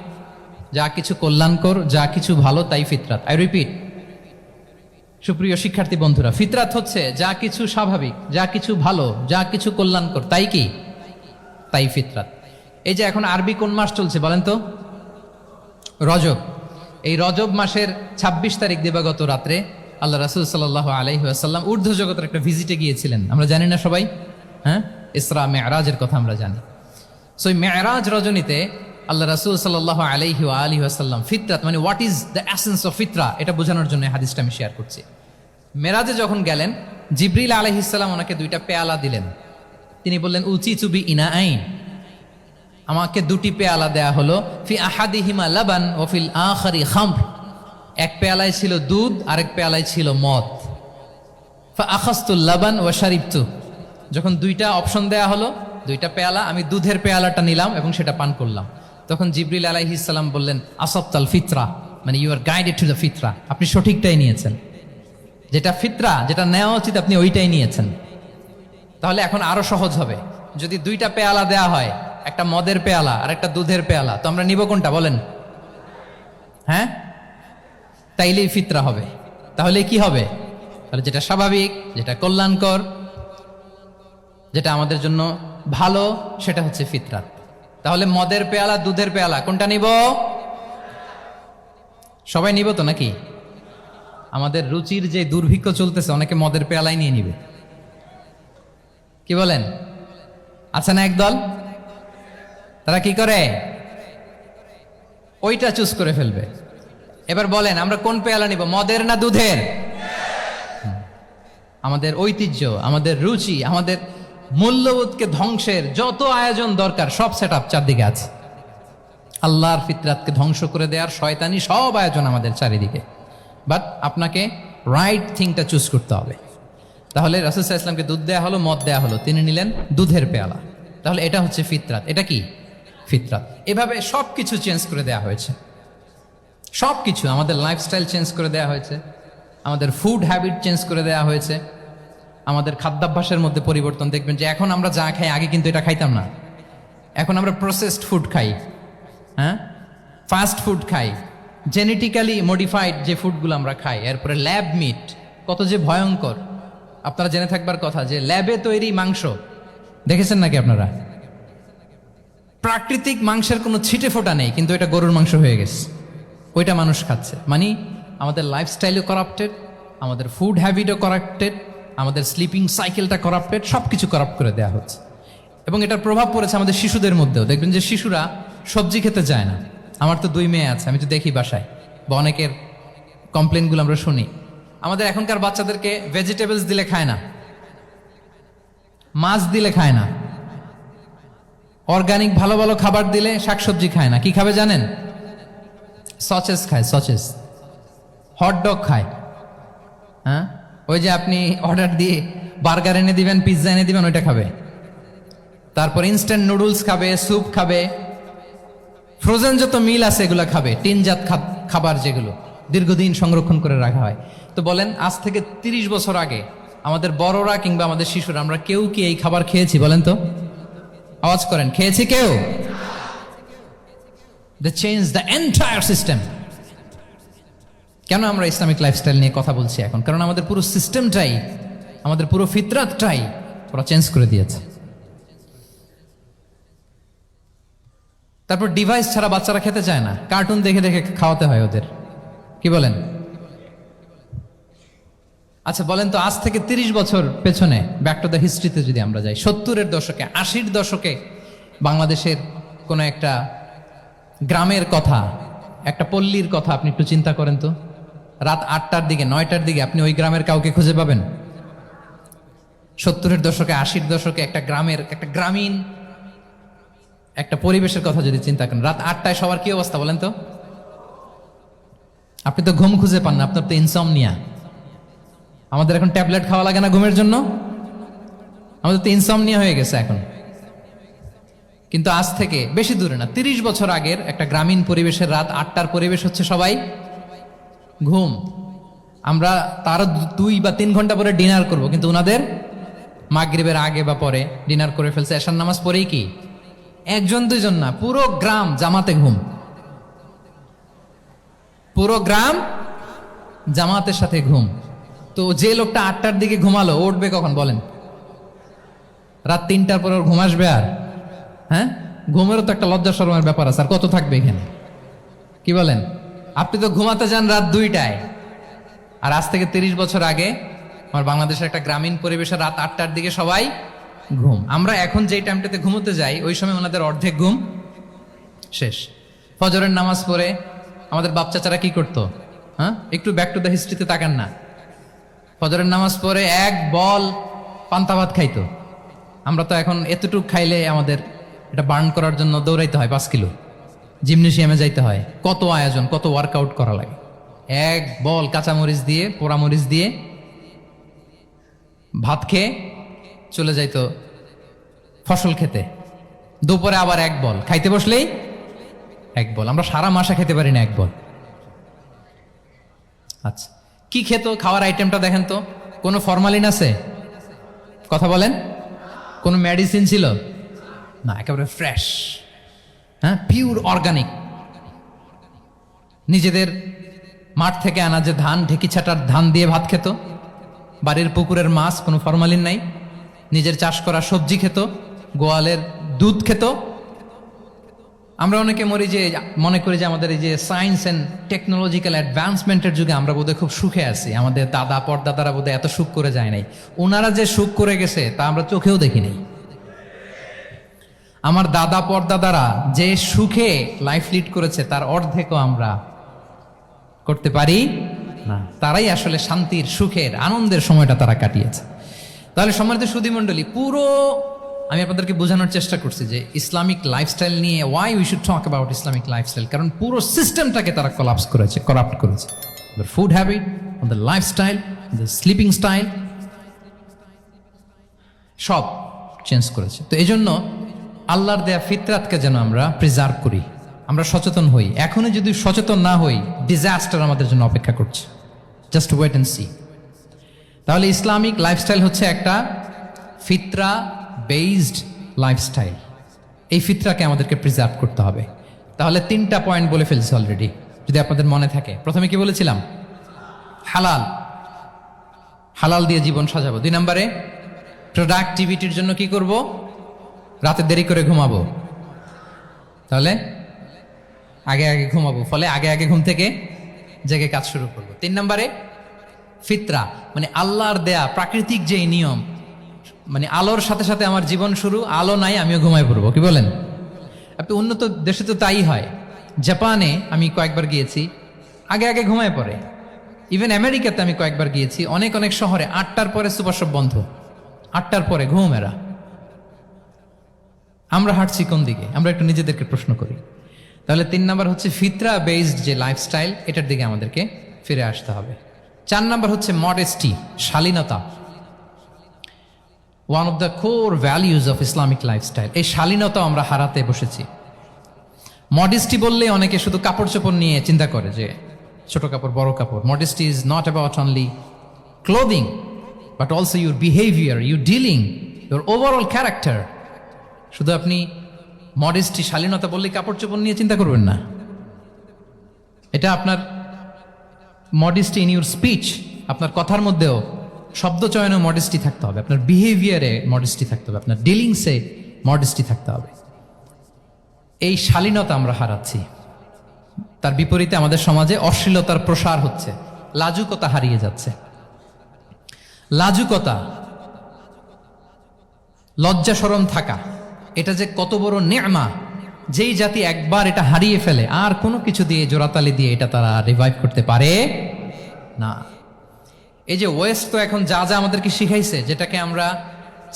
যা কিছু কল্যাণকর, যা কিছু ভালো, তাই ফিতরাত। আই রিপিট, সুপ্রিয় শিক্ষার্থী বন্ধুরা, ফিতরাত হচ্ছে যা কিছু স্বাভাবিক, যা কিছু ভালো, যা কিছু কল্যাণকর, তাই কি? তাই ফিতরাত। এই যে এখন আরবি কোন মাস চলছে বলেন তো? রজব। এই রজব মাসের 26 তারিখ দিবাগত রাত্রে আল্লাহ রাসূল সাল্লাল্লাহু আলাইহি ওয়াসাল্লাম ঊর্ধ্ব জগতের একটা ভিজিটে গিয়েছিলেন। আমরা জানি না সবাই? হ্যাঁ, ইসরা মেরাজের কথা আমরা জানি। সো এই মেরাজ রজনীতে আল্লাহ রাসূল সাল্লাল্লাহু আলাইহি ওয়া আলিহি ওয়াসাল্লাম ফিতরাত মানে what is the essence of ফিতরা, এটা বোঝানোর জন্য হাদিসটা আমি শেয়ার করছি। মেরাজে যখন গেলেন, জিবরিল আলাইহিস সালাম ওনাকে 2টা পেয়ালা দিলেন। তিনি বললেন উচিতু বি ইনাআইন, আমাকে 2টি পেয়ালা দেয়া হলো। ফি আহাদিহিমা লাবান ওয়া ফিল আখারি খামর। এক পেয়ালায় ছিল দুধ, আরেক পেয়ালায় ছিল মদ। ফা আখাযতুল লাবান ওয়া শারিবতু। যখন 2টা অপশন দেয়া হলো, 2টা পেয়ালা, আমি দুধের পেয়ালাটা নিলাম এবং সেটা পান করলাম। তখন জিবরিল আলাইহিস সালাম বললেন আসাবতাল ফিতরা, মানে you are guided to the ফিতরা, আপনি সঠিকটাই নিয়েছেন। যেটা ফিতরা, যেটা নেওয়া উচিত আপনি ওইটাই নিয়েছেন। তাহলে এখন আরো সহজ হবে। যদি দুইটা পেয়ালা দেয়া হয়, একটা মদের পেয়ালা আর একটা দুধের পেয়ালা, তো আমরা নিব কোনটা বলেন? হ্যাঁ, তাইলেই ফিতরা হবে। তাহলে কি হবে? তাহলে যেটা স্বাভাবিক, যেটা কল্যাণকর, যেটা আমাদের জন্য ভালো, সেটা হচ্ছে ফিতরাত। তাহলে মদের পেয়ালা, দুধের পেয়ালা, কোনটা নিব? সবাই নিব তো নাকি? আমাদের রুচির যে দুর্ভিক্ষ চলতেছে, অনেকে মদের পেয়ালাই নিয়ে নিবে। কি বলেন? আছে না একদল, তারা কি করে? ওইটা চুজ করে ফেলবে। এবার বলেন আমরা কোন পেয়ালা নিব, মদের না দুধের? আমাদের ঐতিহ্য, আমাদের রুচি, আমাদের মূল্যবোধকে ধ্বংসের যত আয়োজন দরকার সব সেট আপ চারদিকে আছে। আল্লাহর ফিতরাতকে ধ্বংস করে দেওয়ার শয়তানি সব আয়োজন আমাদের চারিদিকে। বাট আপনাকে রাইট থিংটা চুজ করতে হবে। তাহলে রাসূল সাল্লাল্লাহু আলাইহি ওয়াসাল্লামকে দুধ দেয়া হলো, মদ দেয়া হলো, তিনি নিলেন দুধের পেয়ালা। তাহলে এটা হচ্ছে ফিতরাত। এটা কি ফিতরাত? এভাবে সব কিছু চেঞ্জ করে দেয়া হয়েছে। সব কিছু, আমাদের লাইফস্টাইল চেঞ্জ করে দেয়া হয়েছে, আমাদের ফুড হ্যাবিট চেঞ্জ করে দেয়া হয়েছে, আমাদের খাদ্যাভ্যাসের মধ্যে পরিবর্তন। দেখবেন যে এখন আমরা যা খাই, আগে কিন্তু এটা খাইতাম না। এখন আমরা প্রসেসড ফুড খাই, হ্যাঁ, ফাস্ট ফুড খাই, জেনেটিক্যালি মডিফাইড যে ফুডগুলো আমরা খাই, এরপরে ল্যাব মিট, কত যে ভয়ঙ্কর। আপনারা জেনে থাকবার কথা যে ল্যাবে তৈরি মাংস দেখেছেন নাকি আপনারা? প্রাকৃতিক মাংসের কোনো ছিটে ফোটা নেই, কিন্তু এটা গরুর মাংস হয়ে গেছে, ওইটা মানুষ খাচ্ছে। মানে আমাদের লাইফস্টাইলও করাপ্টেড, আমাদের ফুড হ্যাবিটও করাপ্টেড, আমাদের স্লিপিং সাইকেলটা করাপ্টেড, সব কিছু করাপ্ট করে দেওয়া হচ্ছে। এবং এটার প্রভাব পড়েছে আমাদের শিশুদের মধ্যেও। দেখবেন যে শিশুরা সবজি খেতে চায় না। আমার তো 2 মেয়ে আছে, আমি তো দেখি বাসায়, বা অনেকের কমপ্লেনগুলো আমরা শুনি। আমাদের এখনকার বাচ্চাদেরকে ভেজিটেবলস দিলে খায় না, মাছ দিলে খায় না, অর্গানিক ভালো ভালো খাবার দিলে শাকসবজি খায় না। কি খাবে জানেন? সচেস খায়, সচেস, হটডগ খায়। হ্যাঁ, ওই যে আপনি অর্ডার দিয়ে বার্গার এনে দিবেন, পিৎজা এনে দিবেন, ওইটা খাবে। তারপর ইনস্ট্যান্ট নুডলস খাবে, স্যুপ খাবে, ফ্রোজেন যত মিল আছে এগুলো খাবে, টিনজাত খাবার যেগুলো দীর্ঘদিন সংরক্ষণ করে রাখা হয়। তো বলেন, আজ থেকে 30 বছর আগে আমাদের বড়রা কিংবা আমাদের শিশুরা, আমরা কেউ কি এই খাবার খেয়েছি বলেন তো? আওয়াজ করেন, খেয়েছি কেউ? They change the entire system. কেন আমরা ইসলামিক লাইফস্টাইল নিয়ে কথা বলছি এখন? কারণ আমাদের পুরো সিস্টেমটাই, আমাদের পুরো ফিতরাতটাই ওরা চেঞ্জ করে দিয়েছে। তারপর ডিভাইস ছাড়া বাচ্চারা খেতে চায় না, কার্টুন দেখে দেখে খাওয়াতে হয় ওদের। কি বলেন? আচ্ছা বলেন তো, আজ থেকে 30 বছর পেছনে ব্যাক টু দ্য হিস্ট্রিতে যদি আমরা যাই, 70-এর দশকে, 80-র দশকে বাংলাদেশের কোনো একটা গ্রামের কথা, একটা পল্লীর কথা আপনি একটু চিন্তা করেন তো। রাত 8টার দিকে, 9টার দিকে আপনি ওই গ্রামের কাউকে খুঁজে পাবেন? 70-এর দশকে, 80-র দশকে একটা গ্রামের, একটা গ্রামীণ একটা পরিবেশের কথা যদি চিন্তা করেন, রাত 8টায় সবার কি অবস্থা বলেন তো? আপনি তো ঘুম খুঁজে পান না, আপনার তো ইনসমনিয়া। আমাদের এখন ট্যাবলেট খাওয়া লাগে না ঘুমের জন্য? আমাদের তো ইনসমনিয়া হয়ে গেছে এখন। কিন্তু আজ থেকে বেশি দূরে না, 30 বছর আগের একটা গ্রামীণ পরিবেশের রাত 8টার পরিবেশ হচ্ছে সবাই ঘুম। আমরা তারও 2 বা 3 ঘন্টা পরে ডিনার করব, কিন্তু ওনাদের মাগরিবের আগে বা পরে ডিনার করে ফেলছে। এশার নামাজ পড়েই কি 1-2 জন না, পুরো গ্রাম জামাতে ঘুম, পুরো গ্রাম জামাতের সাথে ঘুম। তো যে লোকটা 8টার দিকে ঘুমালো, উঠবে কখন বলেন? রাত 3টার পরে ওর ঘুম আসবে? আর হ্যাঁ, ঘুমেরও তো একটা লজ্জা শরমের ব্যাপার আছে। আর কত থাকবে এখানে? কি বলেন? আপনি তো ঘুমাতে যান রাত 2টায়, আর আজ থেকে 30 বছর আগে আমার বাংলাদেশের একটা গ্রামীণ পরিবেশে রাত 8টার দিকে সবাই ঘুম। আমরা এখন যেই টাইমটাতে ঘুমোতে যাই, ওই সময় ওনাদের অর্ধেক ঘুম শেষ। ফজরের নামাজ পড়ে আমাদের বাপ চাচারা কি করতো? হ্যাঁ, একটু ব্যাক টু দ্য হিস্ট্রিতে তাকান না। ফজরের নামাজ পড়ে 1 বল পান্তা ভাত খাইতো। আমরা তো এখন এতটুকু খাইলে আমাদের এটা বার্ন করার জন্য দৌড়াইতে হয় 5 কিলো, জিমনেশিয়ামে যাইতে হয়, কত আয়োজন, কত ওয়ার্কআউট করা লাগে। 1 বল কাঁচামরিচ দিয়ে, পোড়ামরিচ দিয়ে ভাত খেয়ে চলে যাইতো ফসল খেতে। দুপুরে আবার 1 বল, খাইতে বসলেই 1 বল। আমরা সারা মাসে খেতে পারি না 1 বল। আচ্ছা, কি খেত, খাওয়ার আইটেমটা দেখেন তো, কোনো ফরমালিন আছে? কথা বলেন। কোনো মেডিসিন ছিল না, একেবারে ফ্রেশ, হ্যাঁ, পিওর অর্গানিক। নিজেদের মাঠ থেকে আনা যে ধান, ঢেকি ছাটার ধান দিয়ে ভাত খেত, বাড়ির পুকুরের মাছ, কোনো ফরমালিন নাই। নিজের চাষ করা সবজি খেত, গোয়ালের দুধ খেত। আমরা অনেকে মনে করি যে আমাদের এই যে সায়েন্স অ্যান্ড টেকনোলজিক্যাল অ্যাডভান্সমেন্টের যুগে আমরা বোধহয় খুব সুখে আছি, আমাদের দাদা পরদাদারা বোধহয় এত সুখ করে যায় নাই। ওনারা যে সুখ করে গেছে তা আমরা চোখেও দেখি নাই। আমার দাদা পরদাদারা যে সুখে লাইফ লিড করেছে তার অর্ধেকও আমরা করতে পারি না। তারাই আসলে শান্তির, সুখের, আনন্দের সময়টা তারা কাটিয়েছে। তাহলে সম্মানিত সুধীমণ্ডলী, আমি আপনাদেরকে বোঝানোর চেষ্টা করছি যে ইসলামিক লাইফস্টাইল নিয়ে why we should talk about Islamic lifestyle, কারণ পুরো সিস্টেমটাকে তারা কলাপস করেছে, করাপ্ট করেছে। The food habit, the lifestyle, the sleeping style, সব চেঞ্জ করেছে। তো এই জন্য আল্লাহর দেয়া ফিতরাতকে যেন আমরা প্রিজার্ভ করি, আমরা সচেতন হই। এখনই যদি সচেতন না হই, ডিজাস্টার আমাদের জন্য অপেক্ষা করছে। Just wait and see. তাহলে ইসলামিক লাইফস্টাইল হচ্ছে একটা ফিতরা বেসড লাইফস্টাইল। এই ফিতরাকে আমাদেরকে প্রিজার্ভ করতে হবে। তাহলে 3টা পয়েন্ট বলে ফেলছি অলরেডি, যদি আপনাদের মনে থাকে। প্রথমে কি বলেছিলাম? হালাল, হালাল দিয়ে জীবন সাজাবো। 2 নম্বরে প্রোডাক্টিভিটির জন্য কি করব? রাতে দেরি করে ঘুমাবো। তাহলে আগে আগে ঘুমাবো, ফলে আগে আগে ঘুম থেকে জেগে কাজ শুরু করবো। 3 নম্বরে ফিতরা, মানে আল্লাহর দেয়া প্রাকৃতিক যে নিয়ম, মানে আলোর সাথে সাথে আমার জীবন শুরু, আলো নাই আমিও ঘুমায় পড়বো। কি বলেন? আপনি উন্নত দেশে তো তাই হয়। জাপানে আমি কয়েকবার গিয়েছি, আগে আগে ঘুমায় পড়ে। ইভেন আমেরিকাতে আমি কয়েকবার গিয়েছি, অনেক অনেক শহরে 8টার পরে সুপার শপ বন্ধ, 8টার পরে ঘুম এরা। আমরা হাঁটছি কোন দিকে? আমরা একটু নিজেদেরকে প্রশ্ন করি। তাহলে 3 নাম্বার হচ্ছে ফিতরা বেসড যে লাইফস্টাইল, এটার দিকে আমাদেরকে ফিরে আসতে হবে। 4 নাম্বার হচ্ছে মডেস্টি, শালীনতা। One of the core values of Islamic lifestyle. এই শালীনতা আমরা হারাতে বসেছি। মডেস্টি বললে অনেকে শুধু কাপড় চোপড় নিয়ে চিন্তা করে যে ছোট কাপড়, বড় কাপড়। Modesty is not about only clothing, but also your behaviour, your dealing, your overall character. শুধু আপনি মডেস্টি, শালীনতা বললে কাপড় চোপড় নিয়ে চিন্তা করবেন না। এটা আপনার মডেস্টি ইন ইউর স্পিচ, আপনার কথার মধ্যেও, শব্দ চয়নে মডেস্টি থাকতে হবে, আপনার বিহেভিয়ারে মডেস্টি থাকতে হবে, আপনার ডিলিংসে মডেস্টি থাকতে হবে। এই শালীনতা আমরা হারাচ্ছি। তার বিপরীতে আমাদের সমাজে অশ্লীলতার প্রসার হচ্ছে, লাজুকতা হারিয়ে যাচ্ছে। লাজুকতা, লজ্জা শরম থাকা, এটা যে কত বড় নেয়ামা। যেই জাতি একবার এটা হারিয়ে ফেলে, আর কোনো কিছু দিয়ে, জোড়াতালি দিয়ে এটা তারা রিভাইভ করতে পারে না। এই যে ওয়েস্ট তো এখন যা যা আমাদেরকে শিখাইছে, যেটাকে আমরা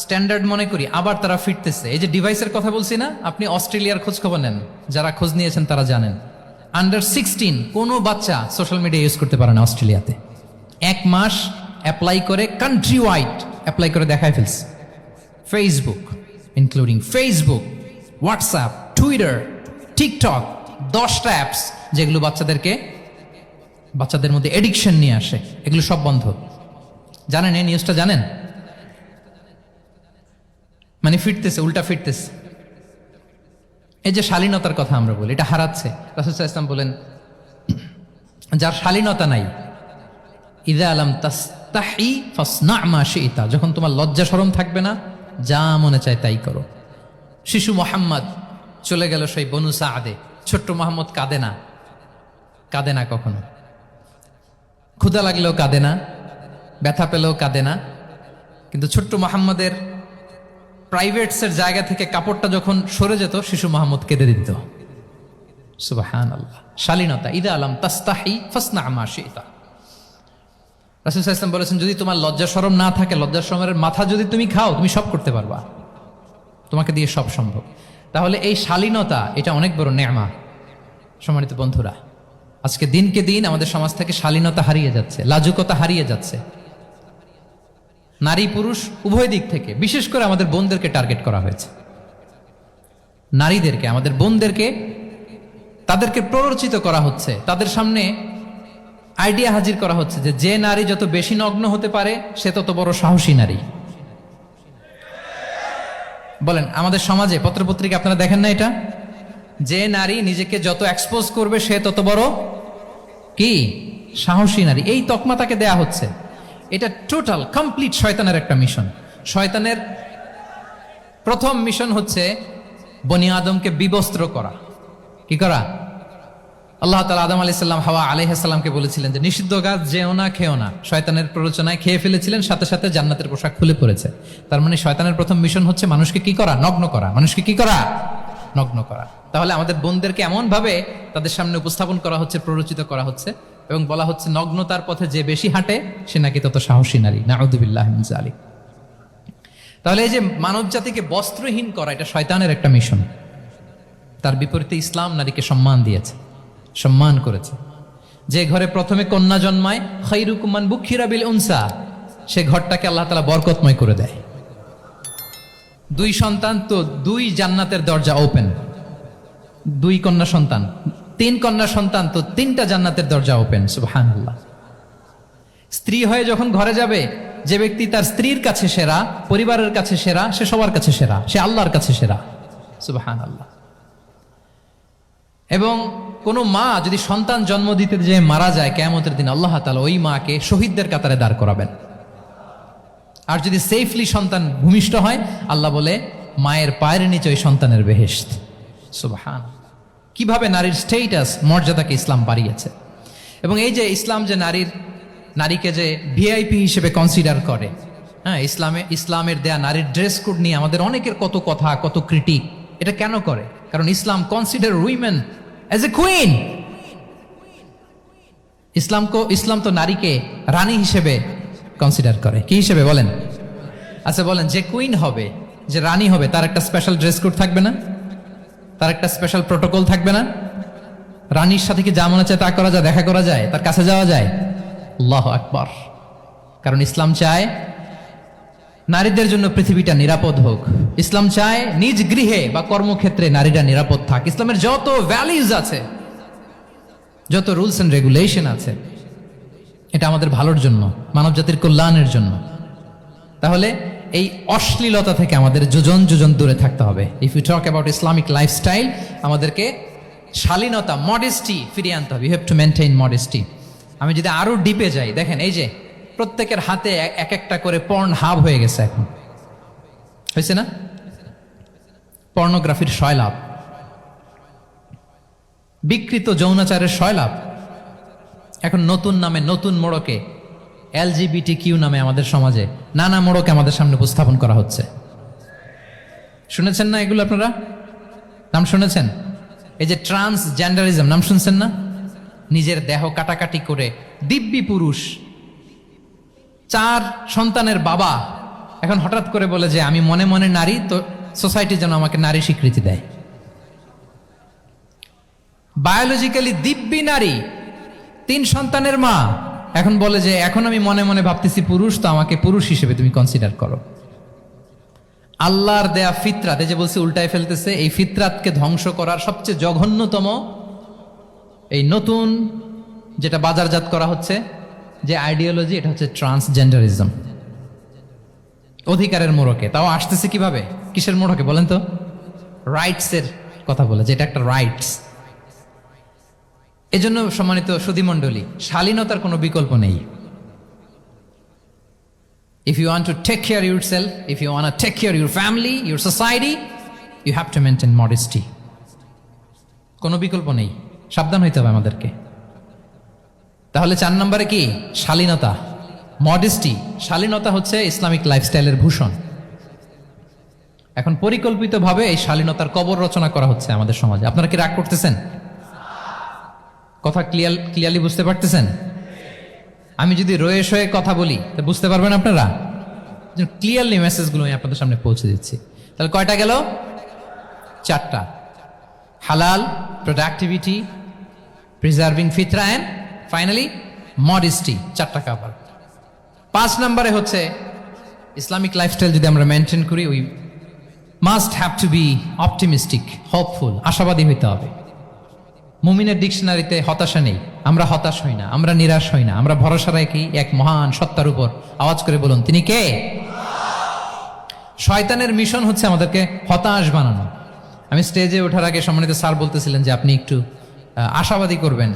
স্ট্যান্ডার্ড মনে করি, আবার তারা ফিরতেছে। এই যে ডিভাইসের কথা বলছি না, আপনি অস্ট্রেলিয়ার খোঁজ খবর নেন, যারা খোঁজ নিয়েছেন তারা জানেন, আন্ডার 16 কোনো বাচ্চা সোশ্যাল মিডিয়া ইউজ করতে পারে না অস্ট্রেলিয়াতে। 1 মাস অ্যাপ্লাই করে, কান্ট্রি ওয়াইড অ্যাপ্লাই করে দেখায় ফেলছে। Facebook, including Facebook, WhatsApp, Twitter, TikTok, 10টা অ্যাপস যেগুলো বাচ্চাদের মধ্যে এডিকশন নিয়ে আসে, এগুলো সব বন্ধ। জানেন এই নিউজটা? জানেন? মানে ফিরতেছে, উল্টা ফিরতেছে। এই যে শালীনতার কথা আমরা বলি, এটা হারাচ্ছে। রাসূল সাল্লাল্লাহু আলাইহি ওয়াসাল্লাম বলেন, যার শালীনতা নাই, ইযা লাম তাসতাহি ফাসনা মা শি'তা, যখন তোমার লজ্জা শরম থাকবে না, যা মনে চায় তাই করো। শিশু মোহাম্মদ চলে গেল সেই বনু সাআদে। ছোট্ট মোহাম্মদ কাঁদে না কখনো। ক্ষুধা লাগলেও কাঁদে না, ব্যথা পেলেও কাঁদে না। কিন্তু ছোট্ট মোহাম্মদের প্রাইভেটসের জায়গা থেকে কাপড়টা যখন সরে যেত, শিশু মোহাম্মদ কেঁদে দিত। সুবহানাল্লাহ। শালীনতা, ইযা লাম তাসতাহি ফাসনা মা শি'তা। রাসূল সাল্লাল্লাহু আলাইহি ওয়াসাল্লাম বলেছেন, যদি তোমার লজ্জা শরম না থাকে, লজ্জা শরমের মাথা যদি তুমি খাও, তুমি সব করতে পারবা, তোমাকে দিয়ে সব সম্ভব। তাহলে এই শালীনতা, এটা অনেক বড় নেয়ামা। সম্মানিত বন্ধুরা, আজকে দিনকে দিন আমাদের সমাজ থেকে শালীনতা হারিয়ে যাচ্ছে, লাজুকতা হারিয়ে যাচ্ছে। নারী পুরুষ উভয় দিক থেকে, বিশেষ করে আমাদের বোনদেরকে টার্গেট করা হয়েছে। নারীদেরকে, আমাদের বোনদেরকে, তাদেরকে প্ররোচিত করা হচ্ছে। তাদের সামনে আইডিয়া হাজির করা হচ্ছে যে যে নারী যত বেশি নগ্ন হতে পারে সে তত বড় সাহসী নারী। বলেন, আমাদের সমাজে পত্রপত্রিকা আপনারা দেখেন না এটা? যে নারী নিজেকে যত এক্সপোজ করবে সে তত বড় কি সাহসী নারী, এই তকমা তাকে দেয়া হচ্ছে। এটা টোটাল কমপ্লিট শয়তানের একটা মিশন। শয়তানের প্রথম মিশন হচ্ছে বনি আদমকে বিবস্ত্র করা। কি করা? আল্লাহ তাআলা আদম আলাইহিস সালাম হাওয়া আলাইহিস সালামকে বলেছিলেন যে নিষিদ্ধ গাছ যেও না, খেও না। শয়তানের প্ররোচনায় খেয়ে ফেলেছিলেন, সাথে সাথে জান্নাতের পোশাক খুলে পড়েছে। তার মানে শয়তানের প্রথম মিশন হচ্ছে মানুষকে কি করা? নগ্ন করা। মানুষকে কি করা? নগ্ন করা। তাহলে আমাদের বোনদেরকে এমন ভাবে তাদের সামনে উপস্থাপন করা হচ্ছে, প্ররোচিত করা হচ্ছে এবং বলা হচ্ছে নগ্নতার পথে যে বেশি হাঁটে সে নাকি তত সাহসী নারী। নাউযুবিল্লাহি মিন যালিক। তাহলে এই যে মানব জাতিকে বস্ত্রহীন করা, এটা শয়তানের একটা মিশন। তার বিপরীতে ইসলাম নারীকে সম্মান দিয়েছে, সম্মান করেছে। যে ঘরে প্রথমে কন্যা জন্মায়, খায়রুকুম মান বুখিরা বিল উনসা, সে ঘরটাকে আল্লাহ তাআলা বরকতময় করে দেয়। 2 সন্তান তো 2 জান্নাতের দরজা ওপেন। 2 কন্যা সন্তান, 3 কন্যা সন্তান তো 3টা জান্নাতের দরজা ওপেন। সুবহানাল্লাহ। স্ত্রী হয়ে যখন ঘরে যাবে, যে ব্যক্তি তার স্ত্রীর কাছে সেরা, পরিবারের কাছে সেরা, সে সবার কাছে সেরা, সে আল্লাহর কাছে সেরা। সুবহানাল্লাহ। এবং কোনো মা যদি সন্তান জন্ম দিতে যে মারা যায়, কিয়ামতের দিন আল্লাহ তাআলা ওই মাকে শহীদদের কাতারে দাঁড় করাবেন। আর যদি সেফলি সন্তান ভূমিষ্ঠ হয়, আল্লাহ বলে মায়ের পায়ের নিচে ওই সন্তানের বেহেশত। সুবহানাল্লাহ। কিভাবে নারীর স্টেটাস, মর্যাদাকে ইসলাম বাড়িয়েছে। এবং এই যে ইসলাম যে নারীকে যে ভিআইপি হিসেবে কনসিডার করে, হ্যাঁ, ইসলামের দেয়া নারীর ড্রেস কোড নিয়ে আমাদের অনেকের কত কথা, কত ক্রিটিক। এটা কেন করে? কারণ Islam consider women as a queen. Islam তো নারীকে রানী হিসেবে কনসিডার করে। কি হিসেবে বলেন? আচ্ছা বলেন, যে কুইন হবে, যে রানী হবে, তার একটা স্পেশাল ড্রেস কোড থাকবে না? তার একটা স্পেশাল প্রোটোকল থাকবে না? রানীর সাথে কি যা মনে চায় তা করা যায়, দেখা করা যায়, তার কাছে যাওয়া যায়? আল্লাহু আকবার। কারণ ইসলাম চায় নারীদের জন্য পৃথিবীটা নিরাপদ হোক। ইসলাম চায় নিজ গৃহে বা কর্মক্ষেত্রে নারীরা নিরাপদ থাক। ইসলামের যত ভ্যালিউজ আছে, যত রুলস এন্ড রেগুলেশন আছে, এটা আমাদের ভালোর জন্য, মানব জাতির কল্যাণের জন্য। তাহলে এই অশ্লীলতা থেকে আমাদের যোজন যোজন দূরে থাকতে হবে। If you talk about Islamic lifestyle, আমাদেরকে শালীনতা, মডেস্টি ফিরিয়ে আনতে হবে। You have to maintain modesty. আমি যদি আরো ডিপে যাই, দেখেন এই যে প্রত্যেকের হাতে এক একটা করে পর্ন হাব হয়ে গেছে। এখন হয়েছে না? পর্নোগ্রাফির সয়লাভ, বিকৃত যৌনাচারের সয়লাভ। এখন নতুন নামে, নতুন মোড়কে, LGBTQ নামে আমাদের সমাজে নানা মোড়কে আমাদের সামনে উপস্থাপন করা হচ্ছে। শুনেছেন না এগুলো? আপনারা নাম শুনেছেন? এই যে ট্রান্সজেন্ডারিজম, নাম শুনছেন না? নিজের দেহ কাটাকাটি করে দিব্যি পুরুষ, 4 সন্তানের বাবা, এখন হঠাৎ করে বলে যে আমি মনে মনে নারী, তো সোসাইটি যেন আমাকে নারী স্বীকৃতি দেয়। বায়োলজিক্যালি দিব্যি নারী, 3 সন্তানের মা, এখন বলে যে এখন আমি মনে মনে ভাবতেছি পুরুষ, তো আমাকে পুরুষ হিসেবে তুমি কনসিডার করো। আল্লাহর দেয়া ফিতরাত, এই যে বলছে উল্টায় ফেলতেছে, এই ফিতরাতকে ধ্বংস করার সবচেয়ে জঘন্যতম এই নতুন যেটা বাজারজাত করা হচ্ছে যে আইডিওলজি, এটা হচ্ছে ট্রান্সজেন্ডারিজম। অধিকারের মোড়কে, তাও আসতেছে কিভাবে? কিসের মোড়কে বলেন তো? রাইটসের কথা বলে, যে এটা একটা রাইটস। এজন্য সম্মানিত সুধীমণ্ডলী, শালীনতার কোনো বিকল্প নেই। If you want to take care of yourself, if you want to take care of your family, your society, you have to maintain modesty. কোনো বিকল্প নেই, সাবধান হইতে হবে আমাদেরকে। তাহলে 4 নম্বরে কি? শালীনতা, মডেস্টি। শালীনতা হচ্ছে ইসলামিক লাইফস্টাইলের ভূষণ। এখন পরিকল্পিতভাবে এই শালীনতার কবর রচনা করা হচ্ছে আমাদের সমাজে। আপনারা কি রাগ করতেছেন? কথা ক্লিয়ারলি বুঝতে পারতেছেন? আমি যদি রয়ে শয়ে কথা বলি তা বুঝতে পারবেন আপনারা? ক্লিয়ারলি মেসেজগুলো আমি আপনাদের সামনে পৌঁছে দিচ্ছি। তাহলে কয়টা গেল? 4টা। হালাল, প্রোডাক্টিভিটি, প্রিজার্ভিং ফিতরা এন্ড ফাইনালি মডেস্টি। 4টা কাভার। 5 নম্বরে হচ্ছে ইসলামিক লাইফস্টাইল যদি আমরা মেনটেন করি, we must have to be optimistic, hopeful, আশাবাদী হইতে হবে। মুমিনের ডিকশনারিতে হতাশা নেই। আমরা হতাশ হই না, আমরা নিরাশ হই না, আমরা ভরসা রাখি এক মহান সত্তার উপর। আওয়াজ করে বলুন, তিনি কে? শয়তানের মিশন হচ্ছে আমাদেরকে হতাশ বানানো। আমি স্টেজে ওঠার আগে সম্মানিত স্যার বলতেছিলেন যে আপনি একটু আশাবাদী করবেন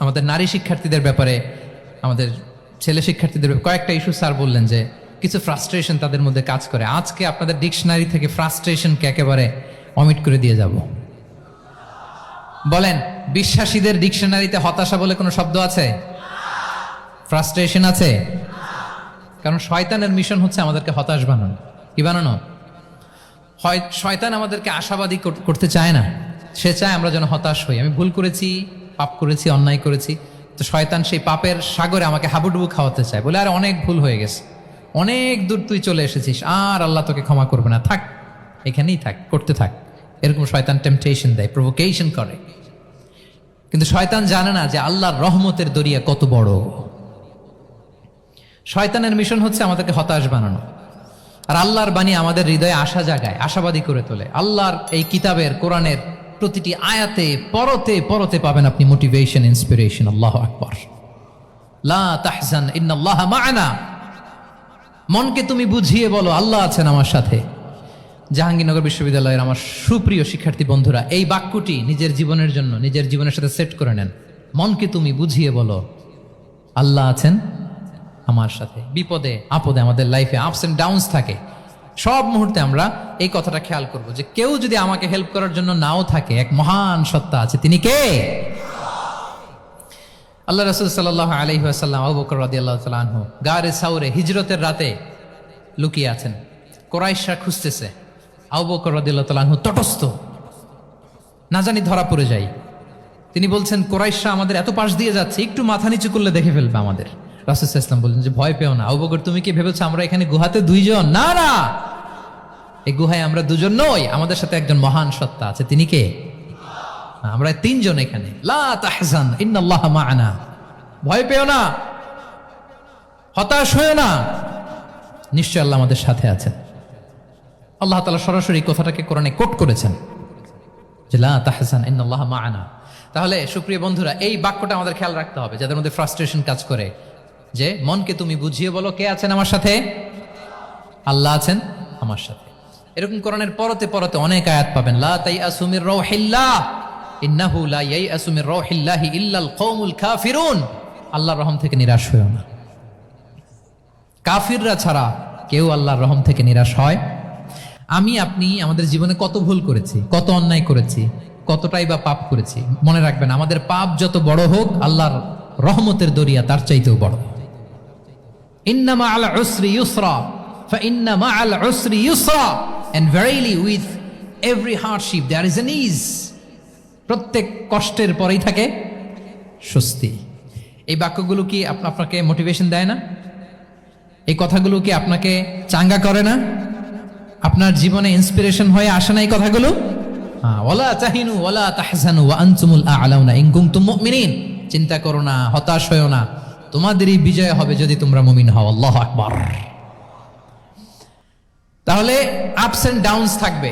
আমাদের নারী শিক্ষার্থীদের ব্যাপারে, আমাদের ছেলে শিক্ষার্থীদের ব্যাপারে। কয়েকটা ইস্যু স্যার বললেন যে কিছু ফ্রাস্ট্রেশন তাদের মধ্যে কাজ করে। আজকে আপনাদের ডিকশনারি থেকে ফ্রাস্ট্রেশনকে একেবারে অমিট করে দিয়ে যাব। বলেন, বিশ্বাসীদের ডিকশনারিতে হতাশা বলে কোনো শব্দ আছে? ফ্রাস্ট্রেশন আছে? কারণ শয়তানের মিশন হচ্ছে আমাদেরকে হতাশ বানানো। কি বানানো? শয়তান আমাদেরকে আশাবাদী করতে চায় না, সে চায় আমরা যেন হতাশ হই। আমি ভুল করেছি, পাপ করেছি, অন্যায় করেছি, তো শয়তান সেই পাপের সাগরে আমাকে হাবুডুবু খাওয়াতে চায়, বলে আর অনেক ভুল হয়ে গেছে, অনেক দূর তুই চলে এসেছিস, আর আল্লাহ তোকে ক্ষমা করবে না, থাক এখানেই থাক, করতে থাক। এরকম শয়তান টেম্পটেশন দেয়, প্রভোকেশন করে। কিন্তু শয়তান জানে না যে আল্লাহর রহমতের দরিয়া কত বড়। শয়তানের মিশন হচ্ছে আমাদেরকে হতাশ বানানো, আর আল্লাহর বাণী আমাদের হৃদয়ে আশা জাগায়, আশাবাদী করে তোলে। আল্লাহর এই কিতাবের, কোরআনের প্রতিটি আয়াতে পরতে পরতে পাবেন আপনি মোটিভেশন, ইন্সপিরেশন। আল্লাহু আকবার। লা তাহজান ইন্নাল্লাহা মা'ানা। মনকে তুমি বুঝিয়ে বলো আল্লাহ আছেন আমার সাথে। জাহাঙ্গীরনগর বিশ্ববিদ্যালয়ের আমার সুপ্রিয় শিক্ষার্থী বন্ধুরা, এই বাক্যটি নিজের জীবনের জন্য, নিজের জীবনের সাথে সেট করে নেন। মনকে তুমি বুঝিয়ে বলো আল্লাহ আছেন আমার সাথে। বিপদে আপদে, আমাদের লাইফে আপস এন্ড ডাউনস থাকে, সব মুহূর্তে আমরা এই কথাটা খেয়াল করব যে কেউ যদি আমাকে হেল্প করার জন্য নাও থাকে, এক মহান সত্তা আছে, তিনি কে? আল্লাহ রাসূল সাল্লাল্লাহু আলাইহি ওয়াসাল্লাম, আবু বকর রাদিয়াল্লাহু তাআলা আনহু গারে সাউরে হিজরতের রাতে লুকিয়ে আছেন। কুরাইশরা খুঁজতেছে, আবু বকর রাদিয়াল্লাহু তাআলা আনহু তটস্থ, না জানি ধরা পড়ে যাই। তিনি বলছেন, কুরাইশরা আমাদের এত পাশ দিয়ে যাচ্ছে, একটু মাথা নিচু করলে দেখে ফেলবে আমাদের। রাসূল সাল্লাল্লাহু আলাইহি ওয়াসাল্লাম বললেন যে ভয় পেও না। আবু বকর, তুমি কি ভেবেছো আমরা এখানে গুহাতে দুইজন? না না, এই গুহায় আমরা দুজন নই, আমাদের সাথে একজন মহান সত্তা আছে। তিনি কে? আমরা তিনজন এখানে। লা তাহজান ইন্নাল্লাহা মা'ানা। ভয় পেও না, হতাশ হয়ো না, নিশ্চয় আল্লাহ আমাদের সাথে আছেন। আল্লাহ তাআলা সরাসরি কথাটাকে কোরআনে কোট করেছেন যে লা তাহজান ইন্নাল্লাহা মা'ানা। তাহলে সুপ্রিয় বন্ধুরা, এই বাক্যটা আমাদের খেয়াল রাখতে হবে যাদের মধ্যে ফ্রাস্ট্রেশন কাজ করে, যে মনকে তুমি বুঝিয়ে বলো কে আছেন আমার সাথে? আল্লাহ আছেন আমার সাথে। এরকম কোরআনের পরতে পরতে অনেক আয়াত পাবেন। লা তাইয়াসু মির রাউহিল্লাহ ইন্নাহু লা ইয়াইয়াসু মির রাউহিল্লাহি ইল্লাল কওমুল কাফিরুন। আল্লাহর রহম থেকে নিরাশ হয়ো না। কাফিররা ছাড়া কেউ আল্লাহর রহম থেকে নিরাশ হয়? আমি আপনি আমাদের জীবনে কত ভুল করেছি, কত অন্যায় করেছি, কতটাই বা পাপ করেছি। মনে রাখবেন, আমাদের পাপ যত বড় হোক, আল্লাহর রহমতের দরিয়া তার চাইতেও বড়। ইন্না মা'আল উসরি ইউসরা ফাইন্না মা'আল উসরি ইউসরা, and verily with every hardship there is an ease. প্রত্যেক কষ্টের পরেই থাকে স্বস্তি। এই বাক্যগুলো কি আপনাকে মোটিভেশন দেয় না? এই কথাগুলো কি আপনাকে চাঙ্গা করে না? আপনার জীবনে ইন্সপিরেশন হয়ে আসে না এই কথাগুলো? ওয়ালা তাহিনু ওয়ালা তাহজানু ওয়া আনতুমুল আ'লাউনা ইন কুনতুম মুমিনিন। চিন্তা করো না, হতাশ হয়ো না, তোমাদেরই বিজয় হবে যদি তোমরা মুমিন হও। আল্লাহু আকবার। তাহলে আপস এন্ড ডাউনস থাকবে,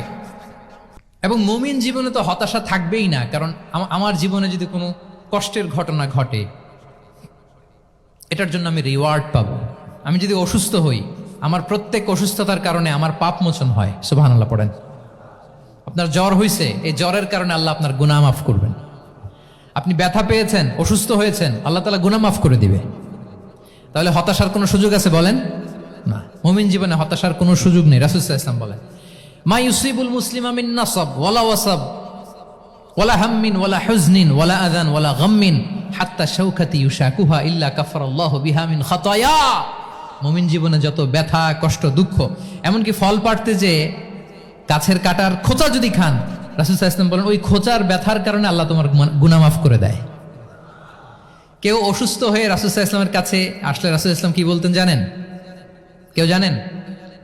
এবং মুমিন জীবনে তো হতাশা থাকবেই না। কারণ আমার জীবনে যদি কোনো কষ্টের ঘটনা ঘটে, এটার জন্য আমি রিওয়ার্ড পাবো। আমি যদি অসুস্থ হই, আমার প্রত্যেক অসুস্থতার কারণে আমার পাপ মোচন হয়। সুবহানাল্লাহ পড়েন। আপনার জ্বর হয়েছে, এই জ্বরের কারণে আল্লাহ আপনার গুনাহ মাফ করবেন। আপনি ব্যথা পেয়েছেন, অসুস্থ হয়েছেন, আল্লাহ তাআলা গুনাহ মাফ করে দিবে। তাহলে হতাশার কোনো সুযোগ আছে বলেন? না, মুমিন জীবনে হতাশার কোনো সুযোগ নেই। রাসূল সাল্লাল্লাহু আলাইহি ওয়াসাল্লাম বলেন, মা ইউসিবুল মুসলিমা মিন নাসাব ওয়ালা ওয়াসাব ওয়ালা হাম্মিন ওয়ালা হুজনিন ওয়ালা আযান ওয়ালা গাম্মিন হাত্তা শাওকাতি ইউশাকুহা ইল্লা কাফারাল্লাহু বিহা মিন খাতায়া। মুমিন জীবনে যত ব্যথা, কষ্ট, দুঃখ, এমনকি ফল পাড়তে যে গাছের কাটার খোঁচা যদি খান, রাসূল সাল্লাল্লাহু আলাইহি ওয়াসাল্লাম বলেন ওই খোঁচার ব্যথার কারণে আল্লাহ তোমার গুনাহ মাফ করে দেয়। কেউ অসুস্থ হয়ে রাসূল সাল্লাল্লাহু আলাইহি ওয়াসাল্লামের কাছে আসলে রাসূল সাল্লাল্লাহু আলাইহি ওয়াসাল্লাম কি বলতেন জানেন? কেউ জানেন?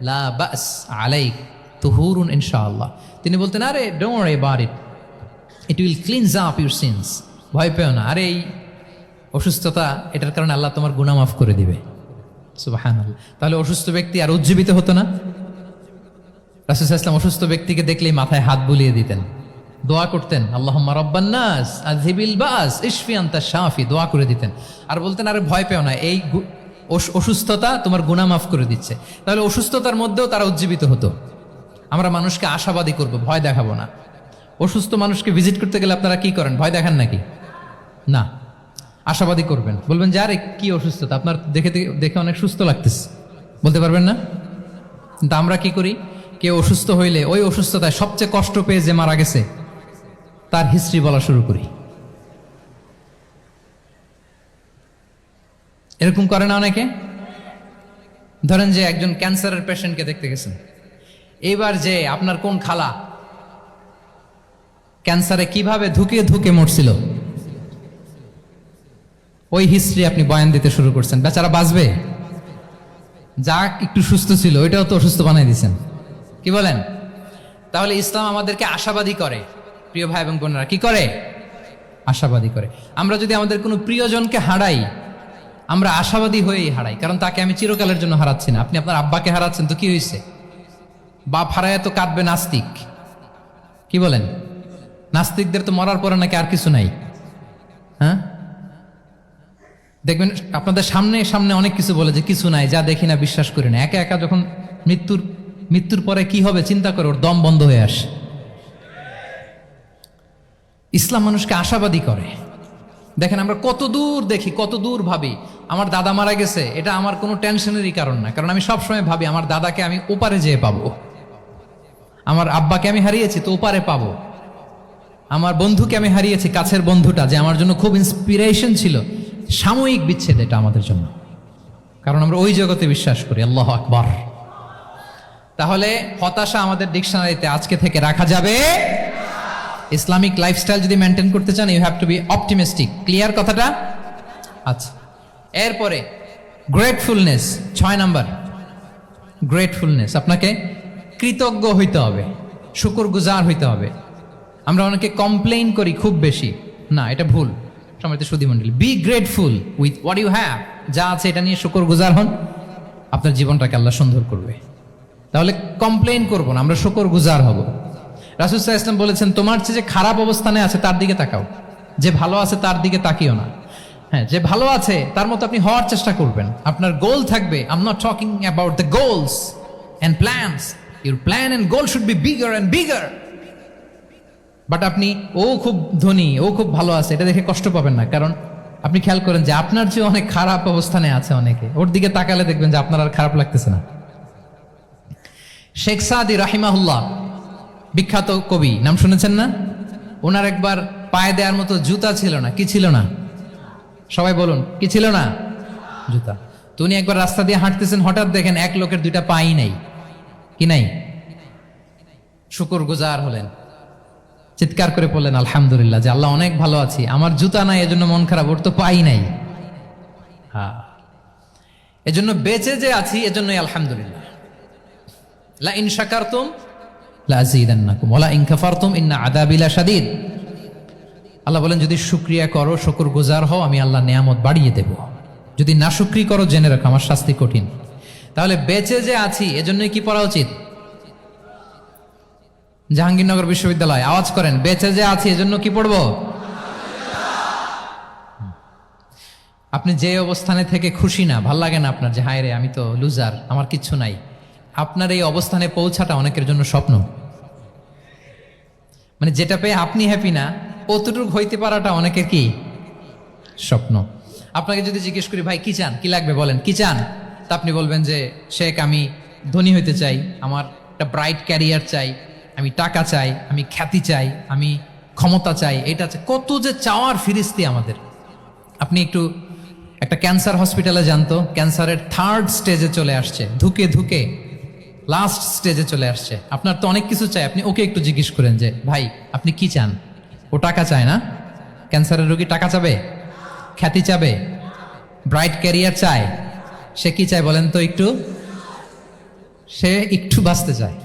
লা বাস আলাইক তুহুরুন ইনশাআল্লাহ। তিনি বলতেন, আরে don't worry about it, it will cleanse up your scenes. ভয় পেও না, আরে এই অসুস্থতা, এটার কারণে আল্লাহ তোমার গুনাহ মাফ করে দিবে। সুবহানাল্লাহ। তাহলে অসুস্থ ব্যক্তি আর উজ্জীবিত হতো না? রাসূল সাল্লাল্লাহু আলাইহি ওয়াসাল্লাম অসুস্থ ব্যক্তিকে দেখলেই মাথায় হাত বুলিয়ে দিতেন, দোয়া করতেন, আল্লাহুম্মা রাব্বান নাস আযহিবিল বাস ইশফি আনতা শাফি, দোয়া করে দিতেন। আর বলতেন, আরে ভয় পেও না, এই অসুস্থতা তোমার গুনাহ মাফ করে দিচ্ছে। তাহলে অসুস্থতার মধ্যেও তারা উজ্জীবিত হতো। আমরা মানুষকে আশাবাদী করব, ভয় দেখাবো না। অসুস্থ মানুষকে ভিজিট করতে গেলে আপনারা কি করেন? ভয় দেখান নাকি? না, আশাবাদী করবেন, বলবেন যে আরে কি অসুস্থতা, আপনার দেখে দেখে অনেক সুস্থ লাগতেছে, বলতে পারবেন না? কিন্তু আমরা কি করি? কেউ অসুস্থ হইলে ওই অসুস্থতায় সবচেয়ে কষ্ট পেয়ে যে মারা গেছে তার হিস্ট্রি বলা শুরু করি। এরকম করে না অনেকে? ধরেন যে একজন ক্যান্সারের পেশেন্টকে দেখতে গেছেন, এইবার যে আপনার কোন খালা ক্যান্সারে কিভাবে ধুকে ধুকে মরছিল, ওই হিস্ট্রি আপনি বয়ান দিতে শুরু করছেন। বেচারা বাঁচবে? যা একটু সুস্থ ছিল ওইটাও তো অসুস্থ বানাই দিচ্ছেন। কি বলেন? তাহলে ইসলাম আমাদেরকে আশাবাদী করে। প্রিয় ভাই এবং বোনেরা, কি করে? আশাবাদী করে। আমরা যদি আমাদের কোনো প্রিয়জনকে হারাই, আমরা আশাবাদী হয়েই হারাই, কারণ তাকে আমি চিরকালের জন্য হারাচ্ছি না। আপনি আপনার আব্বাকে হারাচ্ছেন, তো কি হয়েছে? বাপ হারায় তো কাঁদবে নাস্তিক। কি বলেন? নাস্তিকদের তো মরার পরে নাকি আর কিছু নাই। হ্যাঁ, দেখবেন আপনাদের সামনে সামনে অনেক কিছু বলে যে কিছু নাই, যা দেখি না বিশ্বাস করি না। একা একা যখন মৃত্যুর পরে কি হবে চিন্তা করে ওর দম বন্ধ হয়ে আসে। ইসলাম মানুষকে আশাবাদী করে। দেখেন আমরা কত দূর দেখি, কত দূর ভাবি। আমার দাদা মারা গেছে, এটা আমার কোনো টেনশনেরই কারণ না, কারণ আমি সবসময় ভাবি আমার দাদাকে আমি ওপারে যেয়ে পাবো। আমার আব্বাকে আমি হারিয়েছি, তো ওপারে পাবো। আমার বন্ধুকে আমি হারিয়েছি, কাছের বন্ধুটা যে আমার জন্য খুব ইন্সপিরেশন ছিল, সাময়িক বিচ্ছেদ এটা আমাদের জন্য, কারণ আমরা ওই জগতে বিশ্বাস করি। আল্লাহু আকবার। তাহলে হতাশা আমাদের ডিকশনারিতে আজকে থেকে রাখা যাবে। ইসলামিক লাইফস্টাইল যদি মেনটেন করতে চান, you have to be optimistic. Clear কথাটা? আচ্ছা, এরপরে গ্রেটফুলনেস, 6 নাম্বার। গ্রেটফুলনেস, আপনাকে কৃতজ্ঞ হইতে হবে, শুকরগুজার হইতে হবে। আমরা অনেকে কমপ্লেইন করি খুব বেশি, না এটা ভুল। সম্মানিত সুধীমণ্ডলী, be grateful with what you have. যা আছে এটা নিয়ে শুকরগুজার হন, আপনার জীবনটাকে আল্লাহ সুন্দর করবে। তাহলে কমপ্লেইন করবো না, আমরা শুকরগুজার হব। রাসূল সাল্লাল্লাহু আলাইহি ওয়াসাল্লাম বলেছেন, তোমার চেয়ে যে খারাপ অবস্থানে আছে তার দিকে তাকাও, যে ভালো আছে তার দিকে তাকিও না। হ্যাঁ, যে ভালো আছে তার মতো আপনি হওয়ার চেষ্টা করবেন। আপনার গোল থাকবে। I am not talking about the goals and plans, your plan and goal should be bigger and bigger. But আপনি ও খুব ধনী, ও খুব ভালো আছে এটা দেখে কষ্ট পাবেন না, কারণ আপনি খেয়াল করেন যে আপনার যে অনেক খারাপ অবস্থানে আছে অনেকে, ওর দিকে তাকালে দেখবেন যে আপনার আর খারাপ লাগতেছে না। শেখ সাদি রাহিমাহুল্লাহ, বিখ্যাত কবি, নাম শুনেছেন না? ওনার একবার পায়ে দেওয়ার মতো জুতা ছিল না। কি ছিল না? সবাই বলুন, কি ছিল না? জুতা। তো উনি একবার রাস্তা দিয়ে হাঁটতেছেন, হঠাৎ দেখেন এক লোকের 2টা পাই নাই। কি নাই? শুকরগুজার হলেন, চিৎকার করে বললেন আলহামদুলিল্লাহ, যে আল্লাহ অনেক ভালো আছি, আমার জুতা নাই এজন্য মন খারাপ, ওর তো পাই নাই। হ্যাঁ, এজন্য বেঁচে যে আছি এজন্যই আলহামদুলিল্লাহ। লা ইন শাকারতুম লা আযীদান্নাকুম ওয়া লা ইন কাফারতুম ইন্না আযাবি লাশাদীদ। আল্লাহ বলেন, যদি শুকরিয়া করো, শুকরগুজার হও, আমি আল্লাহ নিয়ামত বাড়িয়ে দেব। যদি নাশুকরি করো, জেনে রাখো আমার শাস্তি কঠিন। তাহলে বেঁচে যে আছি এজন্যই কি পড়া উচিত? জাহাঙ্গীরনগর বিশ্ববিদ্যালয় আওয়াজ করেন, বেঁচে যে আছি এজন্য কি পড়ব? আপনি যে অবস্থানে থেকে খুশি না, ভাল লাগে না আপনার, যে হায় রে আমি তো লুজার, আমার কিচ্ছু নাই, আপনার এই অবস্থানে পৌঁছাটা অনেকের জন্য স্বপ্ন। মানে যেটা পেয়ে আপনি হ্যাপি না, অতটুকু হইতে পারাটা অনেকের কি স্বপ্ন। আপনাকে যদি জিজ্ঞেস করি, ভাই কি চান, কি লাগবে বলেন, কি চান? তা আপনি বলবেন যে শেখ আমি ধনী হইতে চাই, আমার একটা ব্রাইট ক্যারিয়ার চাই, আমি টাকা চাই, আমি খ্যাতি চাই, আমি ক্ষমতা চাই, এটা চাই। কত যে চাওয়ার ফিরিস্তি আমাদের। আপনি একটু একটা ক্যান্সার হসপিটালে জানতো, ক্যান্সারের 3rd স্টেজে চলে আসছে, ধুকে ধুকে লাস্ট স্টেজে চলে আসছে। আপনার তো অনেক কিছু চাই, আপনি ওকে একটু জিজ্ঞেস করেন যে ভাই আপনি কি চান? ও টাকা চায় না? ক্যান্সারের রোগী টাকা চাবে, খ্যাতি চাবে, ব্রাইট ক্যারিয়ার চায়। সে কি চায় বলেন তো একটু? সে একটু বাঁচতে চায়।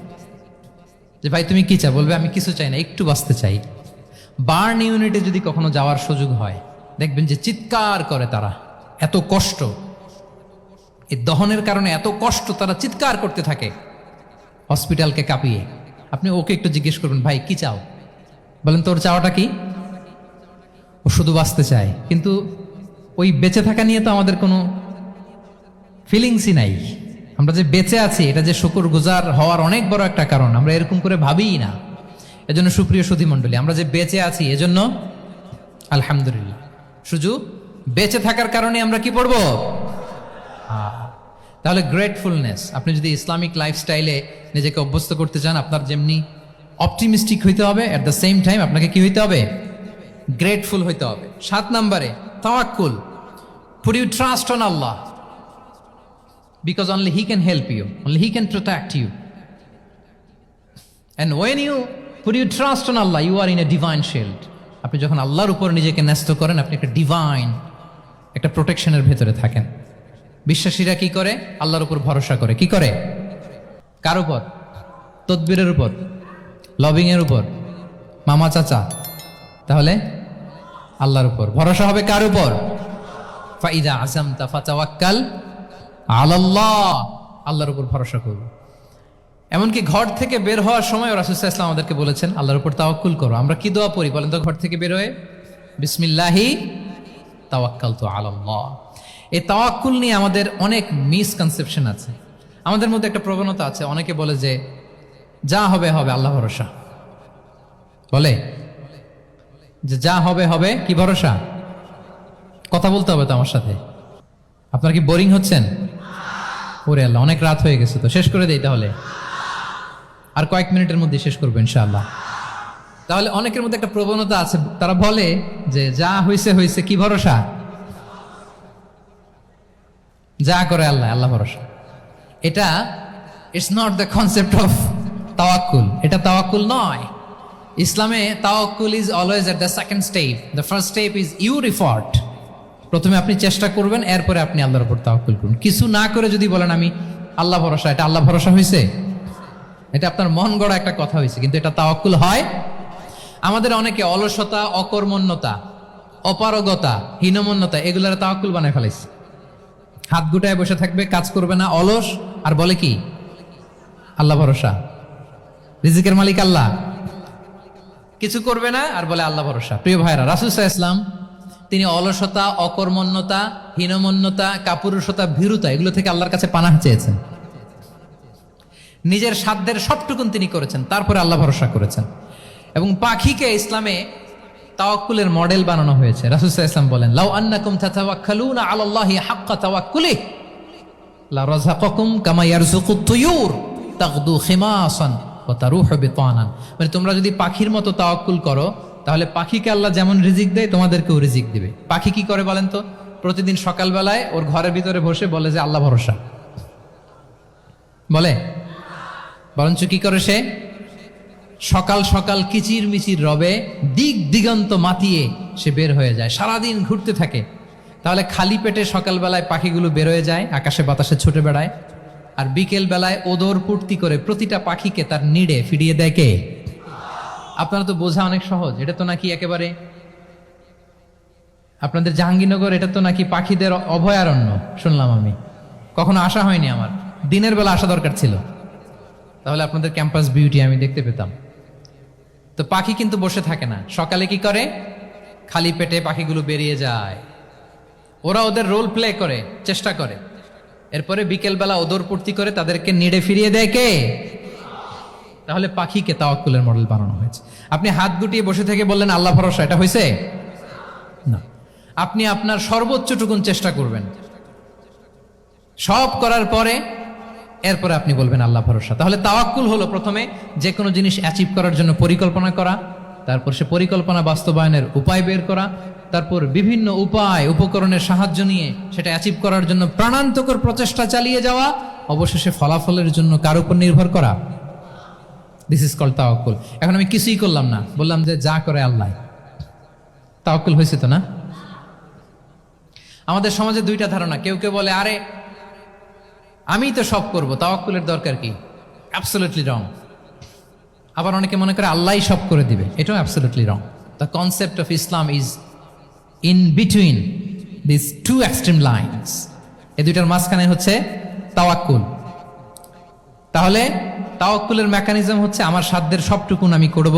যে ভাই তুমি কি চাও? বলবে আমি কিছু চাই না, একটু বাঁচতে চাই। বার্ন ইউনিটে যদি কখনো যাওয়ার সুযোগ হয়, দেখবেন যে চিৎকার করে তারা, এত কষ্ট, এই দহনের কারণে এত কষ্ট, তারা চিৎকার করতে থাকে হসপিটালকে কাঁপিয়ে। আপনি ওকে একটু জিজ্ঞেস করবেন, ভাই কি চাও? বলেন তোর চাওয়াটা কি? ও শুধু বাঁচতে চায়, কিন্তু ওই বেঁচে থাকা নিয়ে তো আমাদের কোনো ফিলিংসই নাই। আমরা যে বেঁচে আছি এটা যে শুকর গুজার হওয়ার অনেক বড় একটা কারণ, আমরা এরকম করে ভাবিই না। এজন্য সুপ্রিয় সুধী মণ্ডলী, আমরা যে বেঁচে আছি এজন্য আলহামদুলিল্লাহ। শুধু বেঁচে থাকার কারণে আমরা কি পড়বো? তাহলে গ্রেটফুলনেস, আপনি যদি ইসলামিক লাইফস্টাইলে নিজেকে অভ্যস্ত করতে চান, আপনার যেমনি অপটিমিস্টিক হইতে হবে, এট দ্য সেম টাইম আপনাকে কি হইতে হবে? গ্রেটফুল হইতে হবে। 7 নম্বরে তাওয়াক্কুল। Put you trust on Allah because only He can help you, only He can protect you. And when you put your trust on Allah, you are in a divine shield. আপনি যখন আল্লাহর উপর নিজেকে ন্যস্ত করেন, আপনি একটা ডিভাইন একটা প্রোটেকশনের ভেতরে থাকেন। বিশ্বাসীরা কি করে? আল্লাহর উপর ভরসা করে। কি করে? কার উপর? তদবিরের উপর, লবিং এর উপর, মামা চাচা? তাহলে আল্লাহর উপর ভরসা হবে। কার উপর? ফাইদা আযামতা ফাতাওয়াক্কাল আলাল্লাহ, আল্লাহর উপর ভরসা করব। এমনকি ঘর থেকে বের হওয়ার সময় রাসূল সাল্লাল্লাহু আলাইহি ওয়াসাল্লাম আমাদেরকে বলেছেন আল্লাহর উপর তাওয়াক্কুল করো। আমরা কি দোয়া পড়ি বলেন তো ঘর থেকে বের হয়ে? বিসমিল্লাহি তাওয়াক্কালতু আলাল্লাহ। এই তাওয়াক্কুল নিয়ে আমাদের অনেক মিসকনসেপশন আছে। আমাদের মধ্যে একটা প্রবণতা আছে, অনেকে বলে যে যা হবে হবে, আল্লাহ ভরসা। বলে যে যা হবে হবে, কি ভরসা? কথা বলতে হবে তো আমার সাথে। আপনার কি বোরিং হচ্ছেন? ওরে আল্লাহ, অনেক রাত হয়ে গেছে, তো শেষ করে দেই তাহলে। আর কয়েক মিনিটের মধ্যে শেষ করবো ইনশাআল্লাহ। তাহলে অনেকের মধ্যে একটা প্রবণতা আছে, তারা বলে যে যা হয়েছে হয়েছে, কি ভরসা? যা করে আল্লাহ, আল্লাহ ভরসা। এটা it's not the concept of tawakkul. এটা তাওয়াক্কুল নয়। ইসলামে tawakkul is always at the second step. The first step is you effort. প্রথমে আপনি চেষ্টা করবেন, এরপরে আপনি আল্লাহর উপর তাওয়াক্কুল করুন। কিছু না করে যদি বলেন আমি আল্লাহ ভরসা, এটা আল্লাহ ভরসা হয়েছে? এটা আপনার মন গড়া একটা কথা হয়েছে, কিন্তু এটা তাওয়াক্কুল হয়? আমাদের অনেকে অলসতা, অকর্মণ্যতা, অপারগতা, হীনমন্যতা এগুলোর তাওয়াক্কুল বানায় ফেলাইছে। হাত গুটায় বসে থাকবে, কাজ করবে না, অলস, আর বলে কি আল্লাহ ভরসা। রিজিকের মালিক আল্লাহ, কিছু করবে না আর বলে আল্লাহ ভরসা। প্রিয় ভাইরা, রাসূল সাল্লাল্লাহু আলাইহি ওয়াসাল্লাম তিনি অলসতা, অকর্মণ্যতা, হীনমন্যতা, কাপুরুষতা, ভীরুতা এগুলো থেকে আল্লাহর কাছে পানাহ চেয়েছেন। নিজের সাধ্যের সবটুকুন তিনি করেছেন, তারপরে আল্লাহ ভরসা করেছেন। এবং পাখিকে ইসলামে তাওয়াক্কুলের মডেল বানানো হয়েছে। রাসূল সাল্লাল্লাহু আলাইহি ওয়াসাল্লাম বলেন, লাউ আন্নাকুম তাতাওয়াক্কালুনা আলাল্লাহি হাক্কা তাওয়াক্কুলিহি লা রাযাকাকুম কামা ইয়ারযুকুত তুয়ুর তাগদু খিমাসান ওয়া তারুহু বিতানান। মানে তোমরা যদি পাখির মতো তাওয়াক্কুল করো, তাহলে পাখিকে আল্লাহ যেমন রিজিক দেয় তোমাদেরকেও রিজিক দিবে। পাখি কি করে বলেন তো? প্রতিদিন সকালবেলায় ওর ঘরের ভিতরে বসে বলে যে আল্লাহ ভরসা। বলে? বরঞ্চ কি করে সে? সকাল সকাল কিচির মিচির রবে দিক দিগন্ত মাতিয়ে সে বের হয়ে যায়, সারাদিন ঘুরতে থাকে। তাহলে খালি পেটে সকালবেলায় পাখিগুলো বের হয়ে যায়, আকাশে বাতাসে ছুটে বেড়ায়, আর বিকেল বেলায় ওদর পূর্তি করে প্রতিটা পাখিকে তার নিড়ে ফিরিয়ে দেয় কে? আপনারা তো বোঝা অনেক সহজ। এটা তো নাকি একেবারে আপনাদের জাহাঙ্গীরনগর, এটা তো নাকি পাখিদের অভয়ারণ্য শুনলাম আমি। কখনো আসা হয়নি আমার, দিনের বেলা আসা দরকার ছিল, তাহলে আপনাদের ক্যাম্পাস বিউটি আমি দেখতে পেতাম। তো পাখি কিন্তু বসে থাকে না, সকালে কি করে? খালি পেটে পাখিগুলো বেরিয়ে যায়, ওরা ওদের রোল প্লে করে, চেষ্টা করে, এরপরে বিকেল বেলা ওদর পূর্তি করে তাদেরকে নিড়ে ফিরিয়ে দেয় কে? তাহলে পাখিকে তাওয়াক্কুলের মডেল বানানো হয়েছে। আপনি হাত গুটিয়ে বসে থেকে বললেন আল্লাহ ভরসা, এটা হয়েছে না। আপনি আপনার সর্বোচ্চটুকুন চেষ্টা করবেন, সব করার পরে এরপরে আপনি বলবেন আল্লাহ ভরসা। তাহলে তাওয়াক্কুল হলো প্রথমে যে কোনো জিনিস অ্যাচিভ করার জন্য পরিকল্পনা করা, তারপর সে পরিকল্পনা বাস্তবায়নের উপায় বের করা, তারপর বিভিন্ন উপায় উপকরণের সাহায্য নিয়ে সেটা অ্যাচিভ করার জন্য প্রাণান্তকর প্রচেষ্টা চালিয়ে যাওয়া, অবশেষে ফলাফলের জন্য কার উপর নির্ভর করা। দিস ইজ কল্ড তাওয়াক্কুল। এখন আমি কিছুই করলাম না, বললাম যে যা করে আল্লাহ, তাওয়াক্কুল হয়েছে তো না? আমাদের সমাজে দুইটা ধারণা। কেউ কেউ বলে আরে আমি তো সব করব, তাওয়াক্কুলের দরকার কি? Absolutely wrong. আবার অনেকে মনে করে আল্লাহই সব করে দিবে, এটাও absolutely wrong. The concept of Islam is in between this two extreme lines. এই দুইটার মাঝখানে হচ্ছে তাওয়াক্কুল। তাহলে তাওয়াক্কুলের মেকানিজম হচ্ছে আমার সাধ্যের সবটুকুন আমি করব,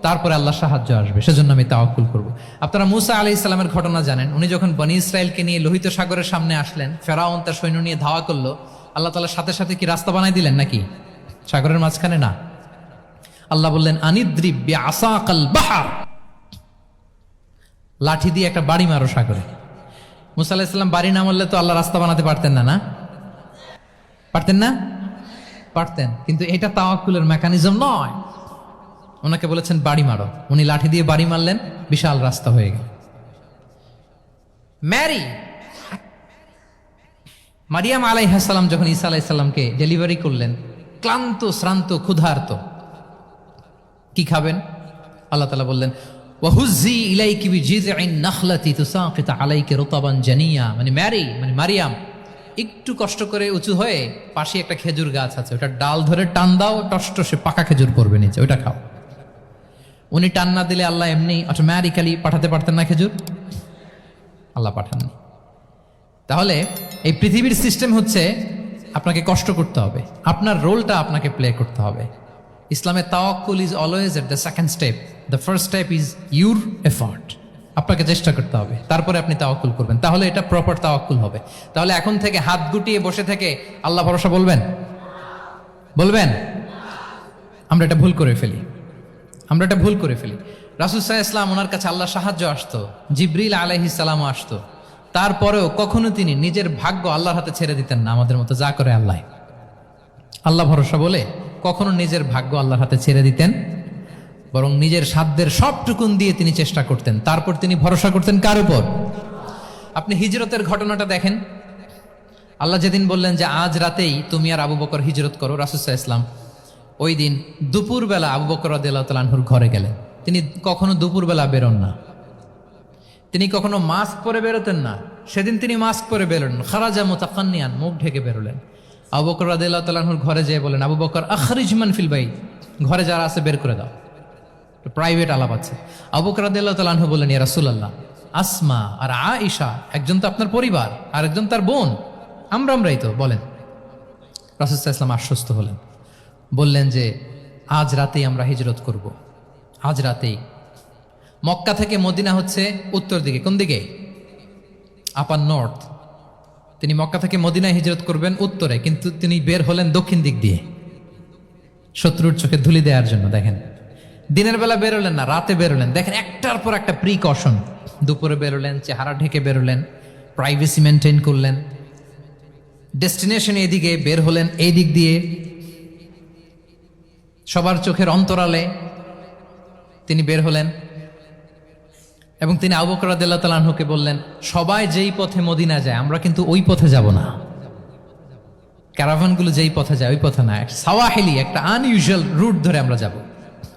তারপরে আল্লাহ সাহায্য আসবে, সেজন্য আমি তাওয়াক্কুল করব। আপনারা মুসা আলাইহিস সালামের ঘটনা জানেন। উনি যখন বনি ইসরায়েলকে নিয়ে লোহিত সাগরের সামনে আসলেন, ফেরাউন তার সৈন্য নিয়ে ধাওয়া করলো, আল্লাহ তাআলা সাথে সাথে কি রাস্তা বানাই দিলেন নাকি? সাগরের মাঝখানে না, আল্লাহ বললেন আনিদ্রিব বিআসাকাল বাহর, লাঠি দিয়ে একটা বাড়ি মারো সাগরে। মুসা আলাইহিস সালাম বাড়ি না মারলে তো আল্লাহ রাস্তা বানাতে পারতেন না, না পারতেন না? পারতেন, কিন্তু এটা তাওয়াক্কুলের মেকানিজম নয়। ওনাকে বলেছেন বাড়ি মারো, উনি লাঠি দিয়ে বাড়ি মারলেন, বিশাল রাস্তা হয়ে গেল। মারিয়াম আলাইহিস সালাম যখন ঈসা আলাইহিস সালামকে ডেলিভারি করলেন, ক্লান্ত শ্রান্ত ক্ষুধার্ত, কি খাবেন? আল্লাহ তাআলা বললেন ওয়াহুজ্জি ইলাইকি বিজিযইন নাখলাতি তুসাকিত আলাইকি রুতাবান জানিয়া, মানে মারিয়াম একটু কষ্ট করে উঁচু হয়ে পাশে একটা খেজুর গাছ আছে, ওটা ডাল ধরে টান দাও, টসটসে পাকা খেজুর পড়বে নিচে, ওটা খাও। উনি টান না দিলে আল্লাহ এমনি অটোমেটিক্যালি পাঠাতে পারতেন না খেজুর? আল্লাহ পাঠাননি। তাহলে এই পৃথিবীর সিস্টেম হচ্ছে আপনাকে কষ্ট করতে হবে, আপনার রোলটা আপনাকে প্লে করতে হবে। ইসলামে tawakkul is always at the second step, the first step is your effort. আপনাকে চেষ্টা করতে হবে, তারপরে আপনি তাওয়াক্কুল করবেন, তাহলে এটা প্রপার তাওয়াক্কুল হবে। তাহলে এখন থেকে হাত গুটিয়ে বসে থেকে আল্লাহ ভরসা বলবেন? আমরা এটা ভুল করে ফেলি। রাসূল সাল্লাল্লাহু আলাইহি ওয়াসাল্লাম, ওনার কাছে আল্লাহ সাহায্য আসতো, জিবরিল আলাইহিস সালামও আসতো, তারপরেও কখনো তিনি নিজের ভাগ্য আল্লাহর হাতে ছেড়ে দিতেন না। আমাদের মতো যা করে আল্লাহ ভরসা বলে কখনো নিজের ভাগ্য আল্লাহর হাতে ছেড়ে দিতেন, বরং নিজের সাধ্যের সবটুকুন দিয়ে তিনি চেষ্টা করতেন। তারপর তিনি ভরসা করতেন কার উপর? আপনি হিজরতের ঘটনাটা দেখেন। আল্লাহ যেদিন বললেন যে আজ রাতেই তুমি আর আবু বকর হিজরত করো, রাসূল সাল্লাল্লাহু আলাইহি ওয়াসাল্লাম ওই দিন দুপুরবেলা আবু বকর রাদিয়াল্লাহু তাআলা আনহুর ঘরে গেলেন। তিনি কখনো দুপুরবেলা বেরোন না, তিনি কখনো মাস্ক পরে বেরোতেন না। সেদিন তিনি মাস্ক পরে বেরোলেন, খারাজা মুতাকান্নিয়ান, মুখ ঢেকে বেরোলেন। আবু বকর রাদিয়াল্লাহু তাআলা আনহুর ঘরে যেয়ে বলেন, আবু বকর আখরিজ মান ফিল বাইত, ঘরে যারা আছে বের করে দাও, প্রাইভেট আলাপ আছে। আবু বকর রাদিয়াল্লাহু তাআলা আনহু বললেন, ইয়া রাসূলুল্লাহ, আসমা আর আয়েশা একজন তো আপনার পরিবার আর একজন তার বোন, আমরাই তো, বলেন। রাসূল সাল্লাল্লাহু আলাইহি ওয়াসাল্লাম আশ্বস্ত হলেন, বললেন যে আজ রাতেই আমরা হিজরত করব। আজ রাতেই। মক্কা থেকে মদিনা হচ্ছে উত্তর দিকে, কোন দিকে? আপার নর্থ। তিনি মক্কা থেকে মদিনায় হিজরত করবেন উত্তরে, কিন্তু তিনি বের হলেন দক্ষিণ দিক দিয়ে, শত্রুর চোখে ধুলি দেওয়ার জন্য। দেখেন, দিনের বেলা বেরোলেন না, রাতে বেরোলেন। দেখেন, একটার পর একটা প্রিকশন। দুপুরে বেরোলেন, চেহারা ঢেকে বেরোলেন, প্রাইভেসি মেনটেন করলেন। ডেস্টিনেশন এদিকে, বের হলেন এই দিক দিয়ে, সবার চোখের অন্তরালে তিনি বের হলেন। এবং তিনি আবু বকর রাদিয়াল্লাহু তাআলা আনহুকে বললেন, সবাই যেই পথে মদিনা যায় আমরা কিন্তু ওই পথে যাব না, ক্যারাভানগুলো যেই পথে যায় ওই পথে না, সাওয়াহিলি একটা আনইউজুয়াল রুট ধরে আমরা যাব,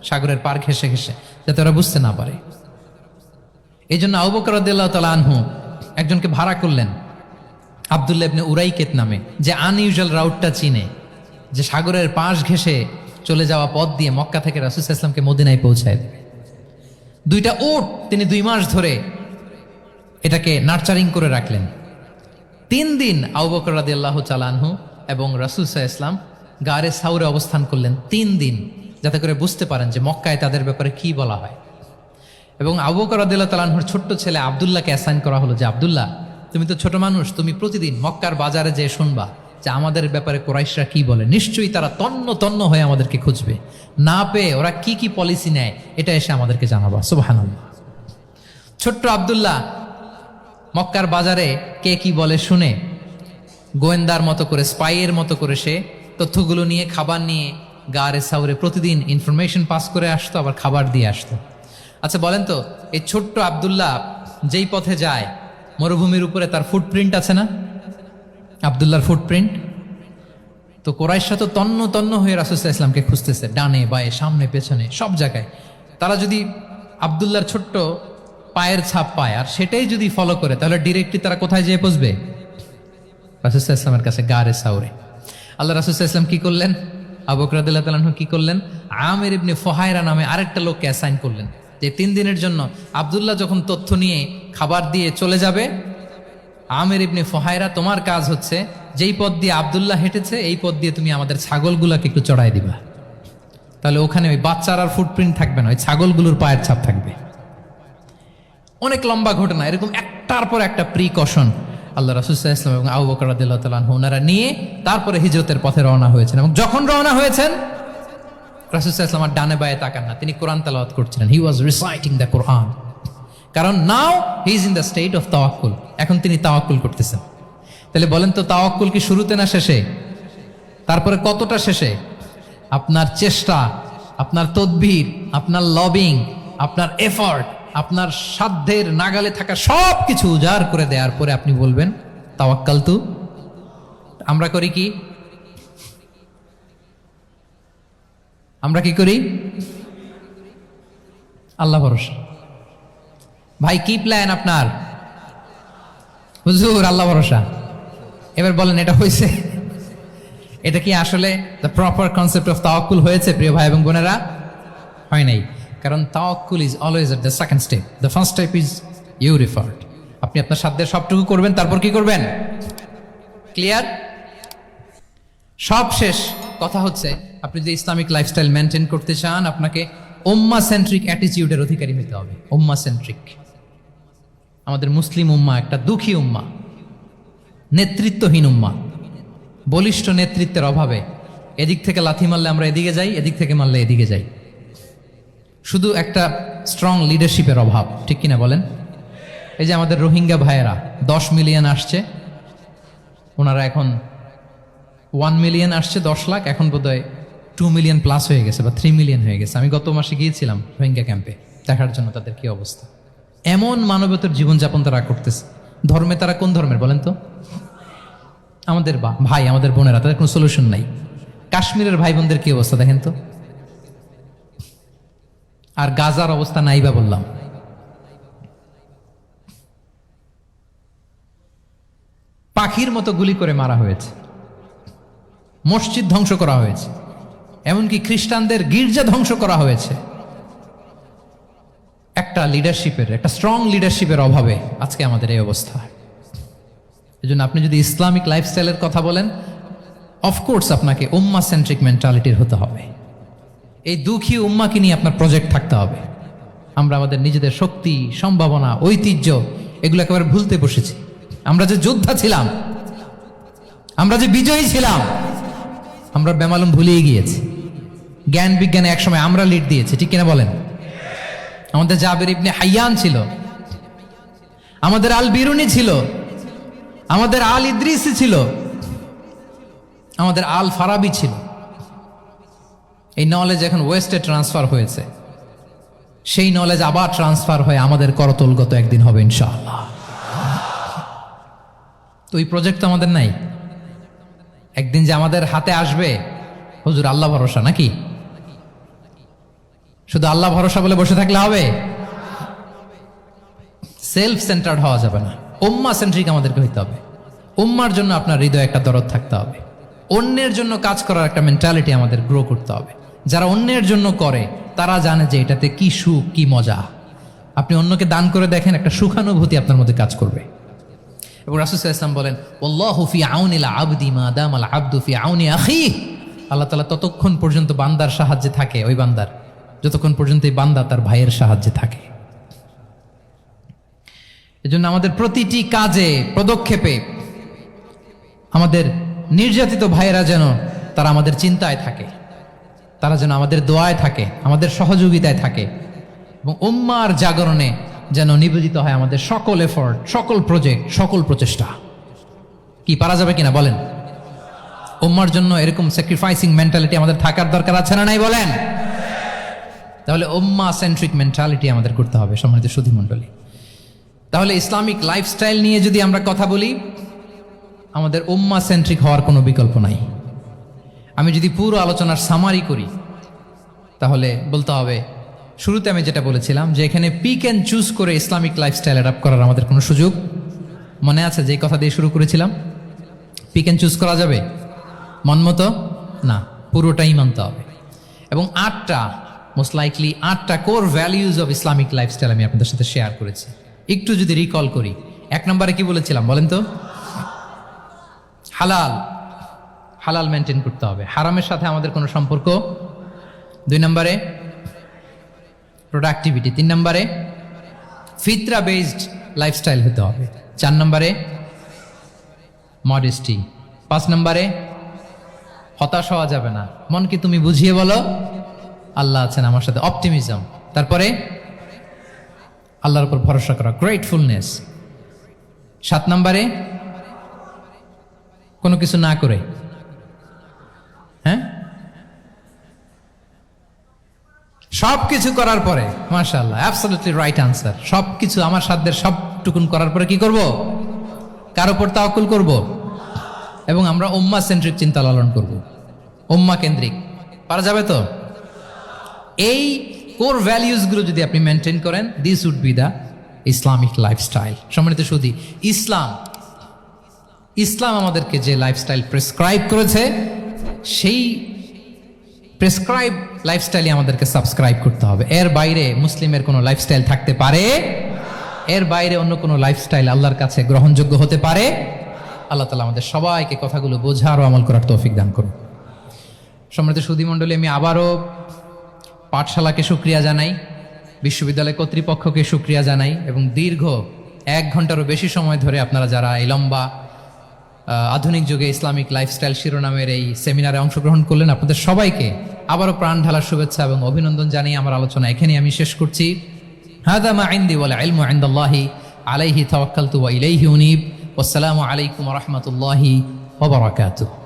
সাগরের পার ঘেসে ঘেসে, যাতে ওরা বুঝতে না পারে। এই জন্য আবু বকর রাদিয়াল্লাহু তাআলা আনহু একজনকে ভাড়া করলেন, আব্দুল্লাহ ইবনে উরাইকেত নামে, যে আনইউজুয়াল রাউটটা চিনে, যে সাগরের পাশ ঘেসে চলে যাওয়া পথ দিয়ে মক্কা থেকে রাসূল সাল্লাল্লাহু আলাইহি ওয়াসাল্লামকে মদিনায় পৌঁছায় দেবে। 2টা উট তিনি 2 মাস ধরে এটাকে নার্চারিং করে রাখলেন। 3 দিন আবু বকর রাদিয়াল্লাহু তাআলা আনহু এবং রাসূল সাল্লাল্লাহু আলাইহি ওয়াসাল্লাম গারে সাউরে অবস্থান করলেন 3 দিন, যাতে করে বুঝতে পারেন যে মক্কায় তাদের ব্যাপারে কি বলা হয়। এবং আবু বকর রাদিয়াল্লাহু তাআলা আনহুর ছোট্ট ছেলে আব্দুল্লাহকে অ্যাসাইন করা হলো যে, আব্দুল্লাহ, তুমি তো ছোট মানুষ, তুমি প্রতিদিন মক্কার বাজারে যেয়ে শুনবা যে আমাদের ব্যাপারে কুরাইশরা কি বলে। নিশ্চয়ই তারা তন্ন তন্ন হয়ে আমাদেরকে খুঁজবে, না পেয়ে ওরা কি কি পলিসি নেয় এটা এসে আমাদেরকে জানাবা। সুবহানাল্লাহ। ছোট্ট আব্দুল্লাহ মক্কার বাজারে কে কি বলে শুনে গোয়েন্দার মতো করে, স্পাইয়ের মতো করে সে তথ্যগুলো নিয়ে, খাবার নিয়ে গারে সাউরে প্রতিদিন ইনফরমেশন পাস করে আসতো, আবার খাবার দিয়ে আসতো। আচ্ছা বলেন তো, এই ছোট্ট আব্দুল্লাহ যেই পথে যায়, মরুভূমির উপরে তার ফুটপ্রিন্ট আছে না? আব্দুল্লাহর ফুটপ্রিন্ট। তো কুরাইশরা তো তন্ন তন্ন হয়ে রাসূল সাল্লাল্লাহু আলাইহি ওয়াসাল্লামকে খুঁজতেছে, ডানে বায়ে সামনে পেছনে সব জায়গায়। তারা যদি আব্দুল্লাহর ছোট্ট পায়ের ছাপ পায় আর সেটাই যদি ফলো করে, তাহলে ডিরেক্টলি তারা কোথায় যেয়ে পৌঁছবে? রাসূল সাল্লাল্লাহু আলাইহি ওয়াসাল্লামের কাছে, গারে সাউরে। আল্লাহ রাসূল সাল্লাল্লাহু আলাইহি ওয়াসাল্লাম কি করলেন? আবু বকর রাদিয়াল্লাহু তাআলা আনহু কি করলেন? আমির ইবনে ফুহায়রা নামে আরেকটা লোককে অ্যাসাইন করলেন, যে 3 দিনের জন্য আব্দুল্লাহ যখন তথ্য নিয়ে খাবার দিয়ে চলে যাবে, আমির ইবনে ফুহায়রা, তোমার কাজ হচ্ছে যেই পথ দিয়ে আব্দুল্লাহ হেঁটেছে এই পথ দিয়ে তুমি আমাদের ছাগলগুলাকে একটু চড়াই দিবা। তাহলে ওখানে ওই বাচ্চার আর ফুটপ্রিন্ট থাকবে না, ওই ছাগলগুলোর পায়ের ছাপ থাকবে। অনেক লম্বা ঘটনা, এরকম একটার পর একটা প্রিকশন আল্লাহ রাসূল সাল্লাল্লাহু আলাইহি ওয়াসাল্লাম এবং আবু বকর রাদিয়াল্লাহু তাআলা আনহু ওনারা নিয়ে তারপরে হিজরতের পথে রওনা হয়েছেন। এবং যখন রওনা হয়েছেন রাসূল সাল্লাল্লাহু আলাইহি ওয়াসাল্লাম আর ডানে বায়ে তাকান না, তিনি কোরআন তেলাওয়াত করছিলেন। হি ওয়াজ রিসাইটিং দ্য কোরআন, কারণ now he is in the state of tawakkul. এখন তিনি তাওয়াক্কুল করতেছেন। তাহলে বলেন তো, তাওয়াক্কুল কি শুরুতে না শেষে? তারপরে কতটা শেষে? আপনার চেষ্টা, আপনার তদবির, আপনার লবিং, আপনার এফর্ট, আপনার সাধ্যের নাগালে থাকা সব কিছু উজাড় করে দেওয়ার পরে আপনি বলবেন তাওয়াক্কালতু। আমরা করি কি? আমরা কি করি? আল্লাহ ভরসা। ভাই কি প্ল্যান আপনার? হুজুর আল্লাহ ভরসা। এবার বলেন এটা হয়েছে? এটা কি আসলে দ্য প্রপার কনসেপ্ট অফ তাওয়াক্কুল হয়েছে প্রিয় ভাই এবং বোনেরা? হয় নাই। কারণ তাওয়াক্কুল is always at the second step, the first step is your effort. আপনি আপনার সাধ্যের সবটুকু করবেন, তারপর কি করবেন? ক্লিয়ার? সব শেষ কথা হচ্ছে, আপনি যদি ইসলামিক লাইফস্টাইল মেনটেন করতে চান, আপনাকে উম্মাহ সেন্ট্রিক অ্যাটিটিউডের অধিকারী হতে হবে। উম্মাহ সেন্ট্রিক। আমাদের মুসলিম উম্মাহ একটা দুঃখী উম্মাহ, নেতৃত্বহীন উম্মাহ, বলিষ্ঠ নেতৃত্বের অভাবে এদিক থেকে লাথি মারলে আমরা এদিকে যাই, এদিক থেকে মারলে এদিকে যাই। শুধু একটা স্ট্রং লিডারশিপের অভাব, ঠিক কিনা বলেন? এই যে আমাদের রোহিঙ্গা ভাইয়েরা 10 মিলিয়ন আসছে, ওনারা এখন 1 মিলিয়ন আসছে, 10 লাখ, এখন বোধহয় 2 মিলিয়ন প্লাস হয়ে গেছে বা 3 মিলিয়ন হয়ে গেছে। আমি গত মাসে গিয়েছিলাম রোহিঙ্গা ক্যাম্পে দেখার জন্য তাদের কি অবস্থা। এমন মানবতার জীবনযাপন তারা করতেছে। ধর্মে তারা কোন ধর্মের বলেন তো? আমাদের ভাই, আমাদের বোনেরা, তাদের কোনো সলিউশন নাই। কাশ্মীরের ভাই বোনদের কি অবস্থা দেখেন তো। আর গাজার অবস্থা নাই বা বললাম। পাখির মতো গুলি করে মারা হয়েছে, মসজিদ ধ্বংস করা হয়েছে, এমনকি খ্রিস্টানদের গির্জা ধ্বংস করা হয়েছে। একটা লিডারশিপের, একটা স্ট্রং লিডারশিপের অভাবে আজকে আমাদের এই অবস্থা। এই জন্য আপনি যদি ইসলামিক লাইফস্টাইলের কথা বলেন, অফকোর্স আপনাকে উম্মাহ সেন্ট্রিক মেন্টালিটির হতে হবে। এই দুঃখী উম্মাকে নিয়ে আপনার প্রজেক্ট থাকতে হবে। আমরা আমাদের নিজেদের শক্তি, সম্ভাবনা, ঐতিহ্য এগুলো একেবারে ভুলতে বসেছি। আমরা যে যোদ্ধা ছিলাম, আমরা যে বিজয়ী ছিলাম, আমরা বেমালুম ভুলিয়ে গিয়েছি। জ্ঞান বিজ্ঞানে একসময় আমরা লিড দিয়েছি, ঠিক কিনা বলেন? আমাদের জাবের ইবনে হাইয়ান ছিল, আমাদের আল বিরুনি ছিল, আমাদের আল ইদ্রিসি ছিল, আমাদের আল ফারাবি ছিল। এই নলেজ এখন ওয়েস্টে ট্রান্সফার হয়েছে, সেই নলেজ আবার ট্রান্সফার হয়ে আমাদের করতলগত একদিন হবে ইনশাআল্লাহ। তো এই প্রজেক্ট তো আমাদের নাই। একদিন যে আমাদের হাতে আসবে, হুজুর আল্লাহ ভরসা নাকি? শুধু আল্লাহ ভরসা বলে বসে থাকলে হবে? সেলফ সেন্টার্ড হওয়া যাবে না, উম্মাহ সেন্ট্রিক আমাদেরকে হইতে হবে। উম্মার জন্য আপনার হৃদয়ে একটা দরদ থাকতে হবে। অন্যের জন্য কাজ করার একটা মেন্টালিটি আমাদের গ্রো করতে হবে। যারা অন্যের জন্য করে তারা জানে যে এটাতে কি সুখ, কি মজা। আপনি অন্যকে দান করে দেখেন, একটা সুখানুভূতি আপনার মধ্যে কাজ করবে। এবং রাসূল সাল্লাল্লাহু আলাইহি ওয়াসাল্লাম বলেন, আল্লাহু ফি আউনিল আবদি মা দামাল আবদু ফি আউনি আখিহি। আল্লাহ তাআলা ততক্ষণ পর্যন্ত বান্দার সাহায্যে থাকে, ওই বান্দার, যতক্ষণ পর্যন্ত এই বান্দা তার ভাইয়ের সাহায্যে থাকে। এজন্য আমাদের প্রতিটি কাজে, পদক্ষেপে আমাদের নির্যাতিত ভাইয়েরা যেন তারা আমাদের চিন্তায় থাকে, তারা যেন আমাদের দোয়ায় থাকে, আমাদের সহযোগিতায় থাকে, এবং উম্মার জাগরণে যেন নিবেদিত হয় আমাদের সকল এফোর্ট, সকল প্রজেক্ট, সকল প্রচেষ্টা। কি পারা যাবে কিনা বলেন? উম্মার জন্য এরকম স্যাক্রিফাইসিং মেন্টালিটি আমাদের থাকার দরকার আছে না নাই বলেন? তাহলে উম্মাহ সেন্ট্রিক মেন্টালিটি আমাদের করতে হবে সম্মানিত সুধী মণ্ডলী। তাহলে ইসলামিক লাইফস্টাইল নিয়ে যদি আমরা কথা বলি, আমাদের উম্মাহ সেন্ট্রিক হওয়ার কোনো বিকল্প নাই। আমি যদি পুরো আলোচনার সামারি করি, তাহলে বলতে হবে, শুরুতে আমি যেটা বলেছিলাম যে এখানে পিক অ্যান্ড চুজ করে ইসলামিক লাইফস্টাইল অ্যাডাপ্ট করার আমাদের কোনো সুযোগ মনে আছে? যে কথা দিয়ে শুরু করেছিলাম, পিক অ্যান্ড চুজ করা যাবে মন মতো না, পুরোটাই মানতে হবে। এবং 8টা, মোস্ট লাইকলি 8টা core values of Islamic lifestyle আমি আপনাদের সাথে শেয়ার করেছি। একটু যদি রিকল করি, 1 নম্বরে কি বলেছিলাম বলেন তো? হালাল, হালাল মেনটেন করতে হবে। হারামের সাথে আমাদের কোনো সম্পর্ক 2 নম্বরে প্রোডাক্টিভিটি, 3 নম্বরে ফিতরা বেসড লাইফস্টাইল হতে হবে, 4 নম্বরে মডেস্টি, 5 নম্বরে হতাশ হওয়া যাবে না, মনকে তুমি বুঝিয়ে বলো আল্লাহ আছেন আমার সাথে, অপটিমিজম, তারপরে আল্লাহর উপর ভরসা করা, গ্রেটফুলনেস, 7 নম্বরে কোনো কিছু না করে, হ্যাঁ সব কিছু করার পরে, মাশাআল্লাহ, অ্যাবসলিউটলি রাইট আনসার, সব কিছু আমার সাধ্যের সবটুকুন করার পরে কি করব? কার উপর তাওয়াক্কুল করব, এবং আমরা উম্মাহ সেন্ট্রিক চিন্তা লালন করব, উম্মাহ কেন্দ্রিক। পারা যাবে তো? এই কোর ভ্যালিউজগুলো যদি আপনি মেনটেন করেন, this would be the Islamic lifestyle. সম্মানিত সুধী, ইসলাম আমাদেরকে যে লাইফস্টাইল প্রেসক্রাইব করেছে, সেই প্রেসক্রাইব লাইফস্টাইলে আমাদেরকে সাবস্ক্রাইব করতে হবে। এর বাইরে মুসলিমের কোনো লাইফস্টাইল থাকতে পারে? এর বাইরে অন্য কোনো লাইফস্টাইল আল্লাহর কাছে গ্রহণযোগ্য হতে পারে? আল্লাহ তাআলা আমাদের সবাইকে কথাগুলো বোঝার ও আমল করার তৌফিক দান করুন। সম্মানিত সুধী মণ্ডলী, আমি আবারও পাঠশালাকে শুকরিয়া জানাই, বিশ্ববিদ্যালয় কর্তৃপক্ষকে শুকরিয়া জানাই, এবং দীর্ঘ 1 ঘন্টারও বেশি সময় ধরে আপনারা যারা এই লম্বা আধুনিক যুগে ইসলামিক লাইফস্টাইল শিরোনামের এই সেমিনারে অংশগ্রহণ করলেন, আপনাদের সবাইকে আবারও প্রাণ ঢালার শুভেচ্ছা এবং অভিনন্দন জানিয়ে আমার আলোচনা এখানেই আমি শেষ করছি। হাযা মা ইনদি ওয়াল ইলমু ইনদাল্লাহি আলাইহি তাওয়াক্কালতু ওয়া ইলাইহি উনীব। ওয়াসসালামু আলাইকুম ওয়া রাহমাতুল্লাহি ওয়া বারাকাতুহু।